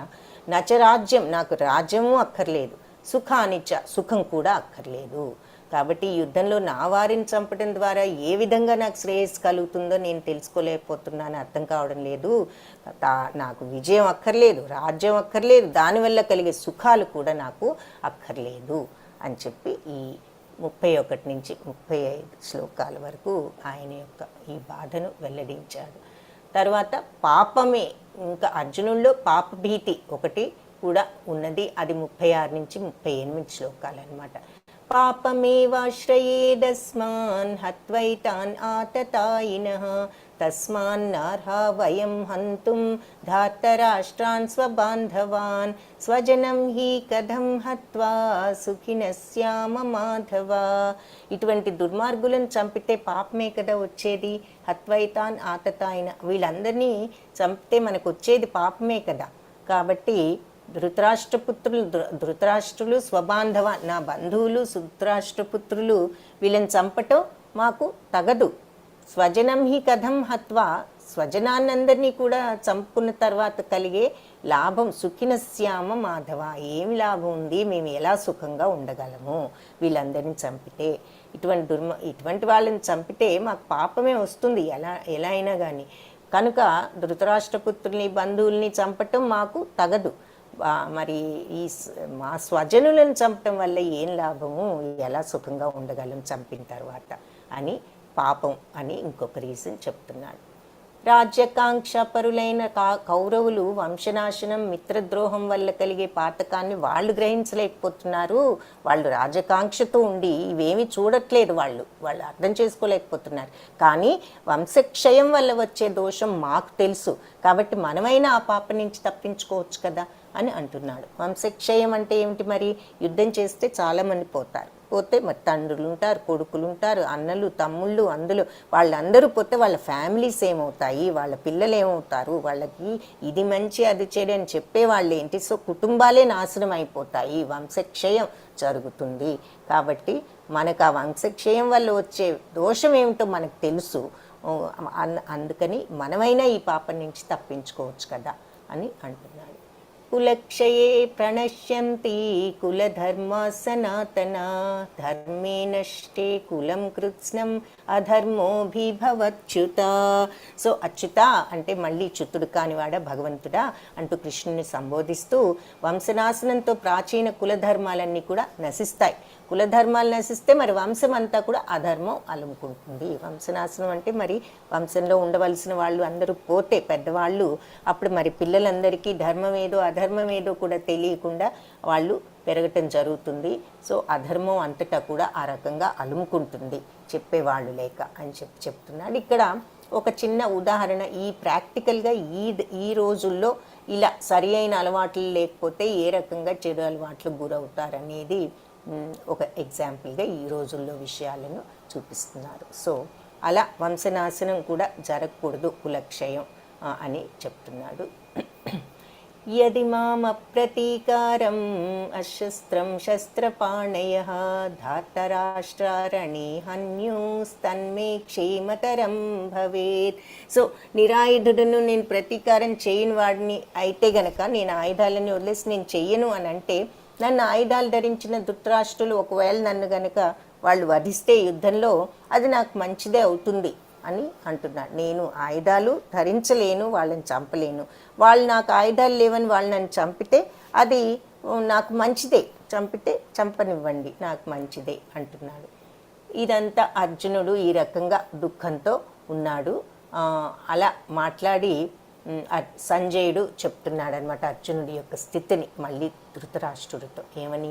నచరాజ్యం, నాకు రాజ్యము అక్కర్లేదు. సుఖానిచ్చ, సుఖం కూడా అక్కర్లేదు. కాబట్టి యుద్ధంలో నా వారిని చంపడం ద్వారా ఏ విధంగా నాకు శ్రేయస్సు కలుగుతుందో నేను తెలుసుకోలేకపోతున్నాను, అర్థం కావడం లేదు. నాకు విజయం అక్కర్లేదు, రాజ్యం అక్కర్లేదు, దానివల్ల కలిగే సుఖాలు కూడా నాకు అక్కర్లేదు అని చెప్పి ఈ 31 నుంచి 35 శ్లోకాల వరకు ఆయన యొక్క ఈ బాధను వెల్లడించాడు. తర్వాత పాపమే, ఇంకా అర్జునుల్లో పాపభీతి ఒకటి కూడా ఉన్నది. అది 36 నుంచి 38 శ్లోకాలు అన్నమాట. పాపమేవాశ్రయేదస్మాన్ హత్వైతాన్ ఆతతాయినః తస్మాన్నార్హా వయం హంతుం ధార్తరాష్ట్రాన్ స్వబాంధవాన్ స్వజనం హి కథం హత్వా సుఖినస్యామ మాధవ. ఇటువంటి దుర్మార్గులను చంపితే పాపమే కదా వచ్చేది. హత్వైతాన్ ఆతతాయిన, వీళ్ళందరినీ చంపితే మనకు వచ్చేది పాపమే కదా. కాబట్టి ధృతరాష్ట్రులు స్వబాంధవ, నా బంధువులు ధృతరాష్ట్రపుత్రులు, వీళ్ళని చంపటం మాకు తగదు. స్వజనం హి కథం హత్వా, స్వజనాన్నందరినీ కూడా చంపుకున్న తర్వాత కలిగే లాభం సుఖినశ్యామ మాధవ, ఏమి లాభం ఉంది, మేము ఎలా సుఖంగా ఉండగలము వీళ్ళందరినీ చంపితే. ఇటువంటి వాళ్ళని చంపితే మాకు పాపమే వస్తుంది ఎలా అయినా కానీ. కనుక ధృతరాష్ట్రపుత్రుల్ని బంధువుల్ని చంపటం మాకు తగదు. మరి మా స్వజనులను చంపటం వల్ల ఏం లాభము, ఎలా సుఖంగా ఉండగలం చంపిన తర్వాత అని పాపం అని ఇంకొక రీజన్ చెప్తున్నాడు. రాజ్యకాంక్ష పరులైన కౌరవులు వంశనాశనం, మిత్రద్రోహం వల్ల కలిగే పాతకాన్ని వాళ్ళు గ్రహించలేకపోతున్నారు. వాళ్ళు రాజకాంక్షతో ఉండి ఇవేమీ చూడట్లేదు, వాళ్ళు అర్థం చేసుకోలేకపోతున్నారు. కానీ వంశక్షయం వల్ల వచ్చే దోషం మాకు తెలుసు, కాబట్టి మనమైనా ఆ పాప నుంచి తప్పించుకోవచ్చు కదా అని అంటున్నాడు. వంశక్షయం అంటే ఏమిటి? మరి యుద్ధం చేస్తే చాలామంది పోతే మరి తండ్రులు ఉంటారు, కొడుకులు ఉంటారు, అన్నలు తమ్ముళ్ళు, అందులో వాళ్ళందరూ పోతే వాళ్ళ ఫ్యామిలీస్ ఏమవుతాయి, వాళ్ళ పిల్లలు ఏమవుతారు, వాళ్ళకి ఇది మంచి అది చెడు అని చెప్పేవాళ్ళు ఏంటి? సో కుటుంబాలే నాశనం అయిపోతాయి, వంశక్షయం జరుగుతుంది. కాబట్టి మనకు ఆ వంశక్షయం వల్ల వచ్చే దోషం ఏమిటో మనకు తెలుసు. అందుకని మనమైనా ఈ పాపం నుంచి తప్పించుకోవచ్చు కదా అని అంటున్నాడు. కులక్షయే ప్రణశ్యంతి కులధర్మా సనాతన ధర్మే నష్టే కులం కృత్స్నం అధర్మోభిభవచ్యుత. సో అచ్యుత అంటే మళ్ళీ చ్యుతుడు కానివాడ భగవంతుడా అంటూ కృష్ణుని సంబోధిస్తూ వంశనాశనంతో ప్రాచీన కులధర్మాలన్నీ కూడా నశిస్తాయి. కులధర్మాలు నశిస్తే మరి వంశం అంతా కూడా అధర్మం అలుముకుంటుంది. వంశనాశనం అంటే మరి వంశంలో ఉండవలసిన వాళ్ళు అందరూ పోతే పెద్దవాళ్ళు, అప్పుడు మరి పిల్లలందరికీ ధర్మం ఏదో అధర్మం ఏదో కూడా తెలియకుండా వాళ్ళు పెరగటం జరుగుతుంది. సో అధర్మం అంతటా కూడా ఆ రకంగా అలుముకుంటుంది చెప్పేవాళ్ళు లేక అని చెప్తున్నాడు. ఇక్కడ ఒక చిన్న ఉదాహరణ, ఈ ప్రాక్టికల్గా ఈ రోజుల్లో ఇలా సరి అయిన అలవాట్లు లేకపోతే ఏ రకంగా చెడు అలవాట్లకు గురవుతారనేది ఒక ఎగ్జాంపుల్గా ఈ రోజుల్లో విషయాలను చూపిస్తున్నారు. సో అలా వంశనాశనం కూడా జరగకూడదు, కులక్షయం అని చెప్తున్నాడు. యది మామప్రతీకారం అశస్త్రం శస్త్రపాణయః ధార్తరాష్ట్రారణే హన్యూస్తన్మే క్షేమతరం భవేత్. సో నిరాయుధుడును నేను ప్రతీకారం చేయని వాడిని అయితే గనక, నేను ఆయుధాలని వదిలేసి నేను చెయ్యను అని అంటే, నన్ను ఆయుధాలు ధరించిన ధృతరాష్ట్రులు ఒకవేళ నన్ను గనక వాళ్ళు వధిస్తే యుద్ధంలో అది నాకు మంచిదే అవుతుంది అని అంటున్నాడు. నేను ఆయుధాలు ధరించలేను, వాళ్ళని చంపలేను. వాళ్ళు నాకు ఆయుధాలు లేవని వాళ్ళు నన్ను చంపితే అది నాకు మంచిదే, చంపితే చంపనివ్వండి, నాకు మంచిదే అంటున్నాడు. ఇదంతా అర్జునుడు ఈ రకంగా దుఃఖంతో ఉన్నాడు. అలా మాట్లాడి సంజయుడు చెప్తున్నాడు అనమాట అర్జునుడి యొక్క స్థితిని మళ్ళీ ధృతరాష్ట్రుడితో. ఏమని?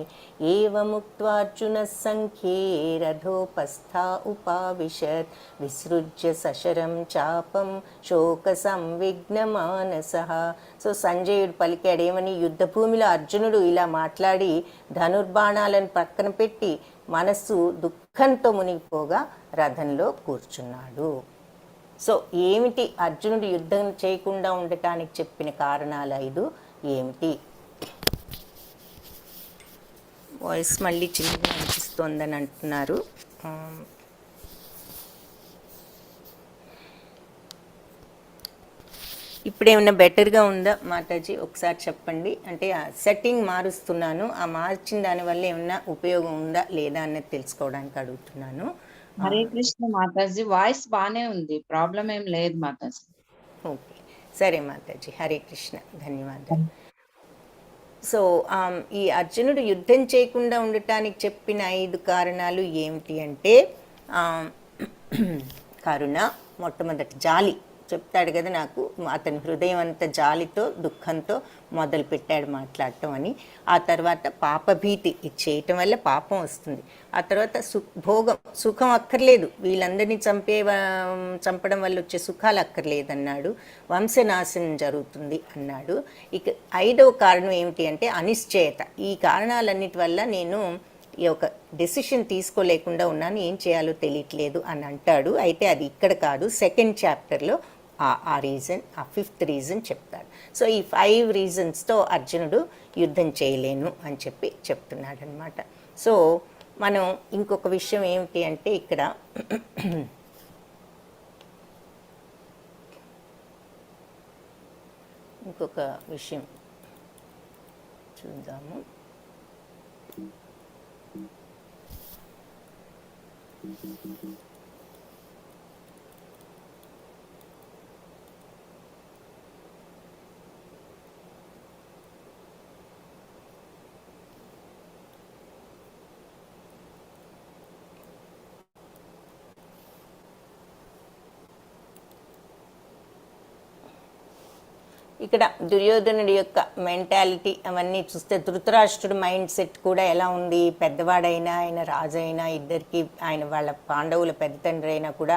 ఏవముక్త్వార్జున సంఖ్యే రథోపస్థా ఉపావిశత్ విసృజ్య సశరం చాపం శోక సంవిఘ్న మానసః. సో సంజయుడు పలికాడు ఏమని? యుద్ధభూమిలో అర్జునుడు ఇలా మాట్లాడి ధనుర్బాణాలను పక్కన పెట్టి మనస్సు దుఃఖంతో మునిగిపోగా రథంలో కూర్చున్నాడు. సో ఏమిటి అర్జునుడు యుద్ధం చేయకుండా ఉండటానికి చెప్పిన కారణాలు 5 ఏమిటి? వాయిస్ మళ్ళీ చిన్నగా అనిపిస్తోందని అంటున్నారు. ఇప్పుడు ఏమైనా బెటర్గా ఉందా మాతాజీ? ఒకసారి చెప్పండి. అంటే సెట్టింగ్ మారుస్తున్నాను, ఆ మార్చిన దానివల్ల ఏమైనా ఉపయోగం ఉందా లేదా అన్నది తెలుసుకోవడానికి అడుగుతున్నాను. హరే కృష్ణ మాతాజీ, వాయిస్ బానే ఉంది, ప్రాబ్లం ఏం లేదు మాతాజీ. ఓకే, సరే మాతాజీ, హరే కృష్ణ, ధన్యవాదాలు. సో ఈ అర్జునుడు యుద్ధం చేయకుండా ఉండటానికి చెప్పిన 5 కారణాలు ఏమిటి అంటే, కరుణ, మొట్టమొదటి జాలి చెప్తాడు కదా, నాకు అతని హృదయం అంత జాలితో దుఃఖంతో మొదలు పెట్టాడు మాట్లాడటం అని. ఆ తర్వాత పాపభీతి, ఇది చేయటం వల్ల పాపం వస్తుంది. ఆ తర్వాత భోగం, సుఖం అక్కర్లేదు, వీళ్ళందరినీ చంపడం వల్ల వచ్చే సుఖాలు అక్కర్లేదన్నాడు. వంశనాశనం జరుగుతుంది అన్నాడు. ఇక 5వ కారణం ఏమిటి అంటే అనిశ్చయత. ఈ కారణాలన్నిటి వల్ల నేను ఈ ఒక డెసిషన్ తీసుకోలేకుండా ఉన్నాను, ఏం చేయాలో తెలియట్లేదు అని అంటాడు. అయితే అది ఇక్కడ కాదు, సెకండ్ చాప్టర్లో ఆ రీజన్, ఆ 5th రీజన్ చెప్తాడు. సో ఈ 5 రీజన్స్తో అర్జునుడు యుద్ధం చేయలేను అని చెప్తున్నాడు అనమాట. సో మనం ఇంకొక విషయం ఏమిటి అంటే ఇక్కడ ఇంకొక విషయం చూద్దాము. ఇక్కడ దుర్యోధనుడి యొక్క మెంటాలిటీ అవన్నీ చూస్తే ధృతరాష్ట్రుడి మైండ్ సెట్ కూడా ఎలా ఉంది? పెద్దవాడైనా, ఆయన రాజు అయినా, ఇద్దరికి ఆయన వాళ్ళ పాండవుల పెద్ద తండ్రి అయినా కూడా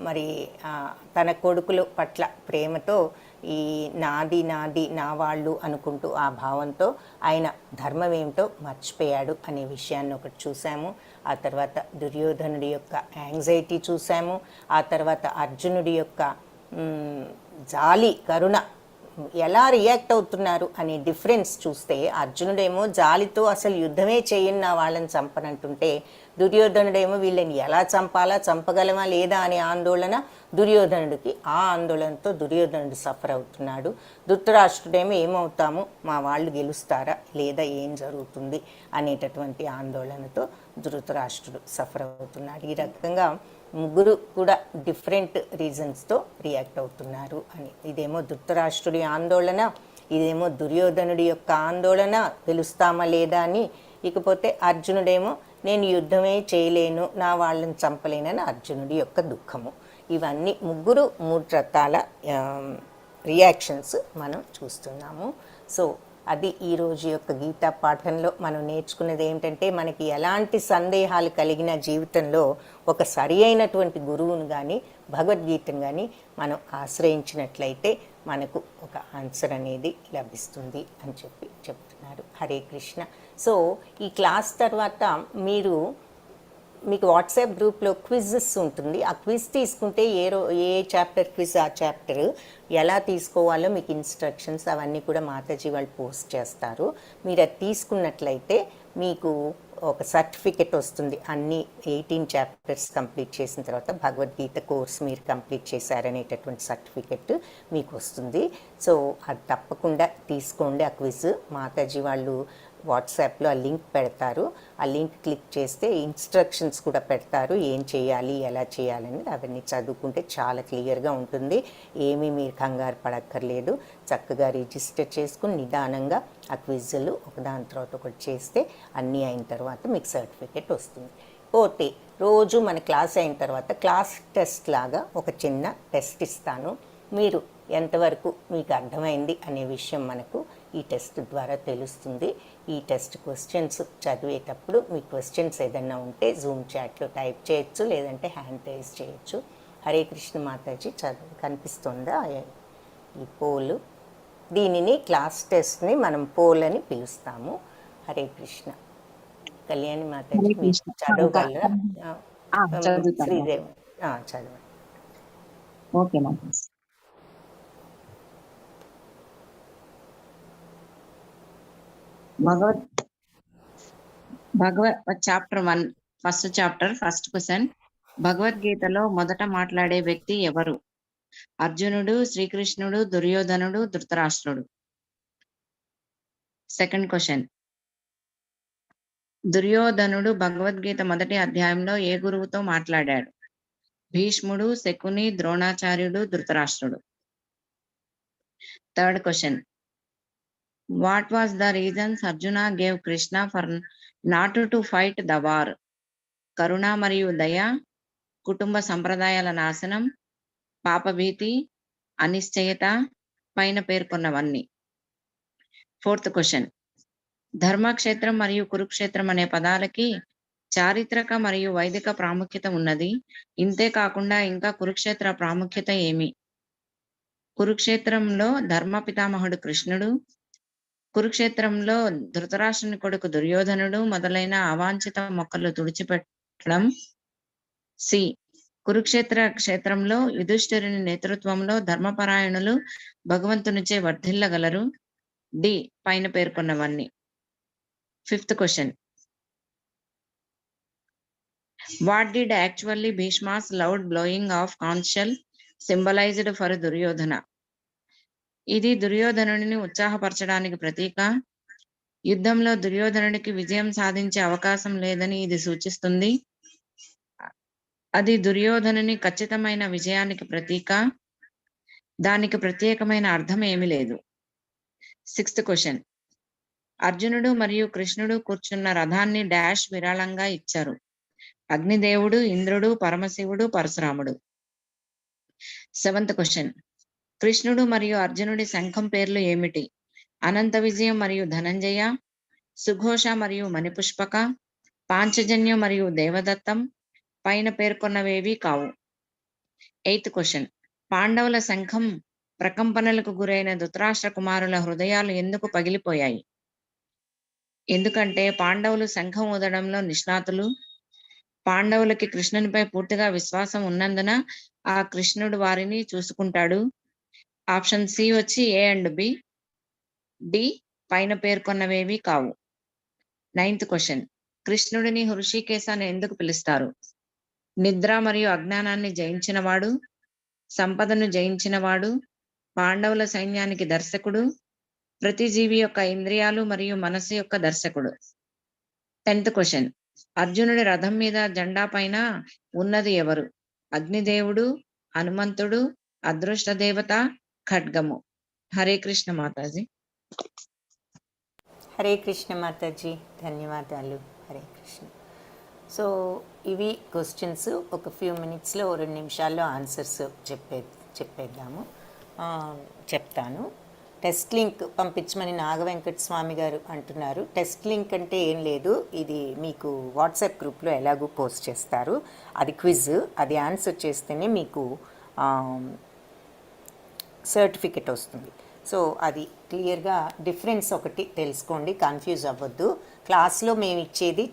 మరి తన కొడుకుల పట్ల ప్రేమతో ఈ నాది నాది నా వాళ్ళు అనుకుంటూ ఆ భావంతో ఆయన ధర్మం ఏమిటో మర్చిపోయాడు అనే విషయాన్ని ఒకటి చూసాము. ఆ తర్వాత దుర్యోధనుడి యొక్క యాంగ్జైటీ చూసాము. ఆ తర్వాత అర్జునుడి యొక్క జాలి, కరుణ ఎలా రియాక్ట్ అవుతున్నారు అనే డిఫరెన్స్ చూస్తే అర్జునుడేమో జాలితో అసలు యుద్ధమే చేయను నా వాళ్ళని చంపనంటుంటే, దుర్యోధనుడేమో వీళ్ళని ఎలా చంపాలా, చంపగలమా లేదా అనే ఆందోళన దుర్యోధనుడికి. ఆ ఆందోళనతో దుర్యోధనుడు సఫర్ అవుతున్నాడు. ధృతరాష్ట్రుడేమో ఏమవుతాము, మా వాళ్ళు గెలుస్తారా లేదా ఏం జరుగుతుంది అనేటటువంటి ఆందోళనతో ధృతరాష్ట్రుడు సఫర్ అవుతున్నాడు. ఈ రకంగా ముగ్గురు కూడా డిఫరెంట్ రీజన్స్తో రియాక్ట్ అవుతున్నారు అని. ఇదేమో ధృతరాష్ట్రుడి ఆందోళన, ఇదేమో దుర్యోధనుడి యొక్క ఆందోళన, గెలుస్తామా లేదా అని. ఇకపోతే అర్జునుడేమో నేను యుద్ధమే చేయలేను, నా వాళ్ళని చంపలేనని అర్జునుడి యొక్క దుఃఖము. ఇవన్నీ ముగ్గురు 3 రకాల రియాక్షన్స్ మనం చూస్తున్నాము. సో అది ఈరోజు యొక్క గీతా పాఠంలో మనం నేర్చుకున్నది ఏంటంటే, మనకి ఎలాంటి సందేహాలు కలిగిన జీవితంలో ఒక సరి అయినటువంటి గురువును కానీ భగవద్గీతను కానీ మనం ఆశ్రయించినట్లయితే మనకు ఒక ఆన్సర్ అనేది లభిస్తుంది అని చెప్తున్నారు. హరే కృష్ణ. సో ఈ క్లాస్ తర్వాత మీకు వాట్సాప్ గ్రూప్లో క్విజెస్ ఉంటుంది. ఆ క్విజ్ తీసుకుంటే ఏ చాప్టర్ క్విజ్ ఆ చాప్టర్ ఎలా తీసుకోవాలో మీకు ఇన్స్ట్రక్షన్స్ అవన్నీ కూడా మాతాజీ వాళ్ళు పోస్ట్ చేస్తారు. మీరు అది తీసుకున్నట్లయితే మీకు ఒక సర్టిఫికెట్ వస్తుంది. అన్ని 18 చాప్టర్స్ కంప్లీట్ చేసిన తర్వాత భగవద్గీత కోర్స్ మీరు కంప్లీట్ చేశారనేటటువంటి సర్టిఫికెట్ మీకు వస్తుంది. సో అది తప్పకుండా తీసుకోండి. ఆ క్విజ్ మాతాజీ వాళ్ళు వాట్సాప్లో ఆ లింక్ పెడతారు. ఆ లింక్ క్లిక్ చేస్తే ఇన్స్ట్రక్షన్స్ కూడా పెడతారు, ఏం చేయాలి ఎలా చేయాలని. అవన్నీ చదువుకుంటే చాలా క్లియర్గా ఉంటుంది. ఏమీ మీరు కంగారు పడక్కర్లేదు. చక్కగా రిజిస్టర్ చేసుకుని నిదానంగా ఆ క్విజ్లు ఒకదాని తర్వాత ఒకటి చేస్తే అన్నీ అయిన తర్వాత మీకు సర్టిఫికెట్ వస్తుంది. పోతే రోజు మన క్లాస్ అయిన తర్వాత క్లాస్ టెస్ట్ లాగా ఒక చిన్న టెస్ట్ ఇస్తాను. మీరు ఎంతవరకు మీకు అర్థమైంది అనే విషయం మనకు ఈ టెస్ట్ ద్వారా తెలుస్తుంది. ఈ టెస్ట్ క్వశ్చన్స్ చదివేటప్పుడు మీ క్వశ్చన్స్ ఏదన్నా ఉంటే జూమ్ చాట్లో టైప్ చేయొచ్చు, లేదంటే హ్యాండ్ రైజ్ చేయొచ్చు. హరే కృష్ణ మాతాజీ కనిపిస్తుందా ఈ పోల్? దీనిని క్లాస్ టెస్ట్ని మనం పోల్ అని పిలుస్తాము. హరే కృష్ణ. కళ్యాణి మాతాజీ మీరు చదవగలరా? శ్రీదేవి చదవండి. Okay Mataji. Bhagavat chapter 1 first chapter first question. భగవద్గీతలో మొదట మాట్లాడే వ్యక్తి ఎవరు? అర్జునుడు, శ్రీకృష్ణుడు, దుర్యోధనుడు, ధృతరాష్ట్రుడు. Second question. దుర్యోధనుడు భగవద్గీత మొదటి అధ్యాయంలో ఏ గురువుతో మాట్లాడాడు? భీష్ముడు, శకుని, ద్రోణాచార్యుడు, ధృతరాష్ట్రుడు. Third question. What was the reasons Arjuna gave Krishna for not to fight the war? కరుణ మరియు దయ, కుటుంబ సంప్రదాయాల నాశనం, పాపభీతి, అనిశ్చయత, పైన పేర్కొన్నవన్నీ. Fourth question. ధర్మక్షేత్రం మరియు కురుక్షేత్రం అనే పదాలకి చారిత్రక మరియు వైదిక ప్రాముఖ్యత ఉన్నది. ఇంతే కాకుండా ఇంకా కురుక్షేత్ర ప్రాముఖ్యత ఏమి? కురుక్షేత్రంలో ధర్మ పితామహుడు కృష్ణుడు, కురుక్షేత్రంలో ధృతరాష్ట్రుని కొడుకు దుర్యోధనుడు మొదలైన అవాంఛిత మొక్కలు తుడిచిపెట్టడం. సి. క్షేత్రంలో యుధిష్ఠిరుని నేతృత్వంలో ధర్మపరాయణులు భగవంతునిచే వర్ధిల్లగలరు. డి. పైన పేర్కొన్నవన్నీ. Fifth question. What did actually Bhishma's loud blowing of conch shell symbolized for Duryodhana? ఇది దుర్యోధనుడిని ఉత్సాహపరచడానికి ప్రతీక. యుద్ధంలో దుర్యోధనుడికి విజయం సాధించే అవకాశం లేదని ఇది సూచిస్తుంది. అది దుర్యోధనుని ఖచ్చితమైన విజయానికి ప్రతీక. దానికి ప్రత్యేకమైన అర్థం ఏమీ లేదు. Sixth question. అర్జునుడు మరియు కృష్ణుడు కూర్చున్న రథాన్ని డాష్ విరాళంగా ఇచ్చారు? అగ్నిదేవుడు, ఇంద్రుడు, పరమశివుడు, పరశురాముడు. Seventh question. కృష్ణుడు మరియు అర్జునుడి శంఖం పేర్లు ఏమిటి? అనంత విజయం మరియు ధనంజయ, సుఘోష మరియు మణిపుష్పక, పాంచజన్యం మరియు దేవదత్తం, పైన పేర్కొన్నవేవి కావు. Eighth question. పాండవుల శంఖం ప్రకంపనలకు గురైన ధృతరాష్ట్ర కుమారుల హృదయాలు ఎందుకు పగిలిపోయాయి? ఎందుకంటే పాండవులు శంఖం ఊదడంలో నిష్ణాతులు. పాండవులకి కృష్ణునిపై పూర్తిగా విశ్వాసం ఉన్నందున ఆ కృష్ణుడు వారిని చూసుకుంటాడు. ఆప్షన్ సి వచ్చి ఏ అండ్ బి. డి పైన పేర్కొన్నవేవి కావు. 9th question. కృష్ణుడిని హృషికేశ అని ఎందుకు పిలుస్తారు? నిద్ర మరియు అజ్ఞానాన్ని జయించినవాడు, సంపదను జయించినవాడు, పాండవుల సైన్యానికి దర్శకుడు, ప్రతి జీవి యొక్క ఇంద్రియాలు మరియు మనస్సు యొక్క దర్శకుడు. 10th question. అర్జునుడి రథం మీద జెండా పైన ఉన్నది ఎవరు? అగ్నిదేవుడు, హనుమంతుడు, అదృష్ట దేవత, ఖడ్గము. హరే కృష్ణ మాతాజీ. హరే కృష్ణ మాతాజీ, ధన్యవాదాలు. హరే కృష్ణ. సో ఇవి క్వశ్చన్స్. ఒక ఫ్యూ మినిట్స్లో 2 నిమిషాల్లో ఆన్సర్స్ చెప్పేద్దాము. చెప్తాను. టెస్ట్ లింక్ పంపించమని నాగవెంకట స్వామి గారు అంటున్నారు. టెస్ట్ లింక్ అంటే ఏం లేదు, ఇది మీకు వాట్సాప్ గ్రూప్లో ఎలాగూ పోస్ట్ చేస్తారు. అది క్విజ్, అది ఆన్సర్ చేస్తేనే మీకు సర్టిఫికెట్ వస్తుంది. సో అది క్లియర్గా డిఫరెన్స్ ఒకటి తెలుసుకోండి, కన్ఫ్యూజ్ అవ్వద్దు. క్లాస్లో మేము ఇచ్చేది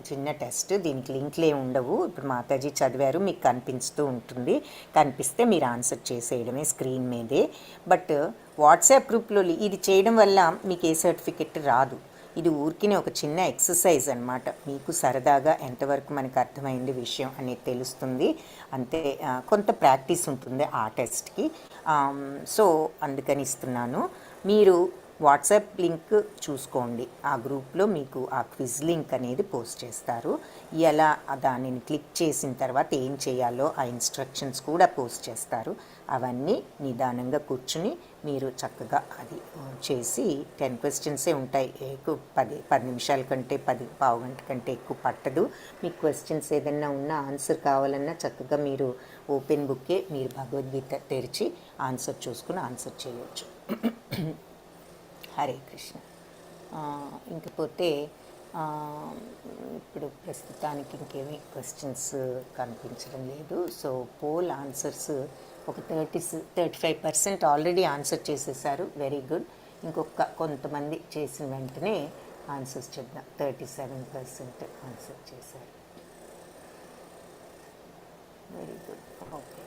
చిన్న టెస్ట్, దీనికి లింక్లే ఉండవు. ఇప్పుడు మాతాజీ చదివారు, మీకు కనిపిస్తూ ఉంటుంది. కనిపిస్తే మీరు ఆన్సర్ చేసేయడమే స్క్రీన్ మీదే. బట్ వాట్సాప్ గ్రూప్లో ఇది చేయడం వల్ల మీకు ఏ సర్టిఫికెట్ రాదు. ఇది ఊరికినే ఒక చిన్న ఎక్సర్సైజ్ అన్నమాట. మీకు సరదాగా ఎంతవరకు మనకు అర్థమైంది విషయం అనేది తెలుస్తుంది అంతే. కొంత ప్రాక్టీస్ ఉంటుంది ఆ టెస్ట్కి. సో అందుకని ఇస్తున్నాను. మీరు వాట్సాప్ లింక్ చూసుకోండి, ఆ గ్రూప్లో మీకు ఆ క్విజ్ లింక్ అనేది పోస్ట్ చేస్తారు. ఎలా దానిని క్లిక్ చేసిన తర్వాత ఏం చేయాలో ఆ ఇన్స్ట్రక్షన్స్ కూడా పోస్ట్ చేస్తారు. అవన్నీ నిదానంగా కూర్చుని మీరు చక్కగా అది చేసి 10 క్వశ్చన్సే ఉంటాయి. ఎక్కువ 10 నిమిషాల కంటే పావు గంట కంటే ఎక్కువ పట్టదు. మీకు క్వశ్చన్స్ ఏదైనా ఉన్నా ఆన్సర్ కావాలన్నా చక్కగా మీరు ఓపెన్ బుక్కే మీరు భగవద్గీత తెరిచి ఆన్సర్ చూసుకుని ఆన్సర్ చేయవచ్చు. హరే కృష్ణ. ఇంకపోతే ఇప్పుడు ప్రస్తుతానికి ఇంకేమీ క్వశ్చన్స్ కనిపించడం లేదు. సో పోల్ ఆన్సర్స్ ఒక 35% ఆల్రెడీ ఆన్సర్ చేసేసారు. Very good. ఇంకొక కొంతమంది చేసిన వెంటనే ఆన్సర్స్ చెప్దాం. 37% ఆన్సర్ చేశారు. Very good. Okay.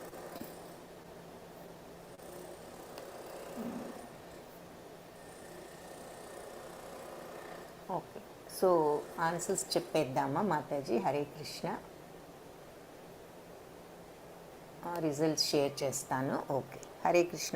Okay. So answers చెప్పేద్దామా మాతాజీ? హరే కృష్ణ. రిజల్ట్స్ షేర్ చేస్తాను. ఓకే. హరే కృష్ణ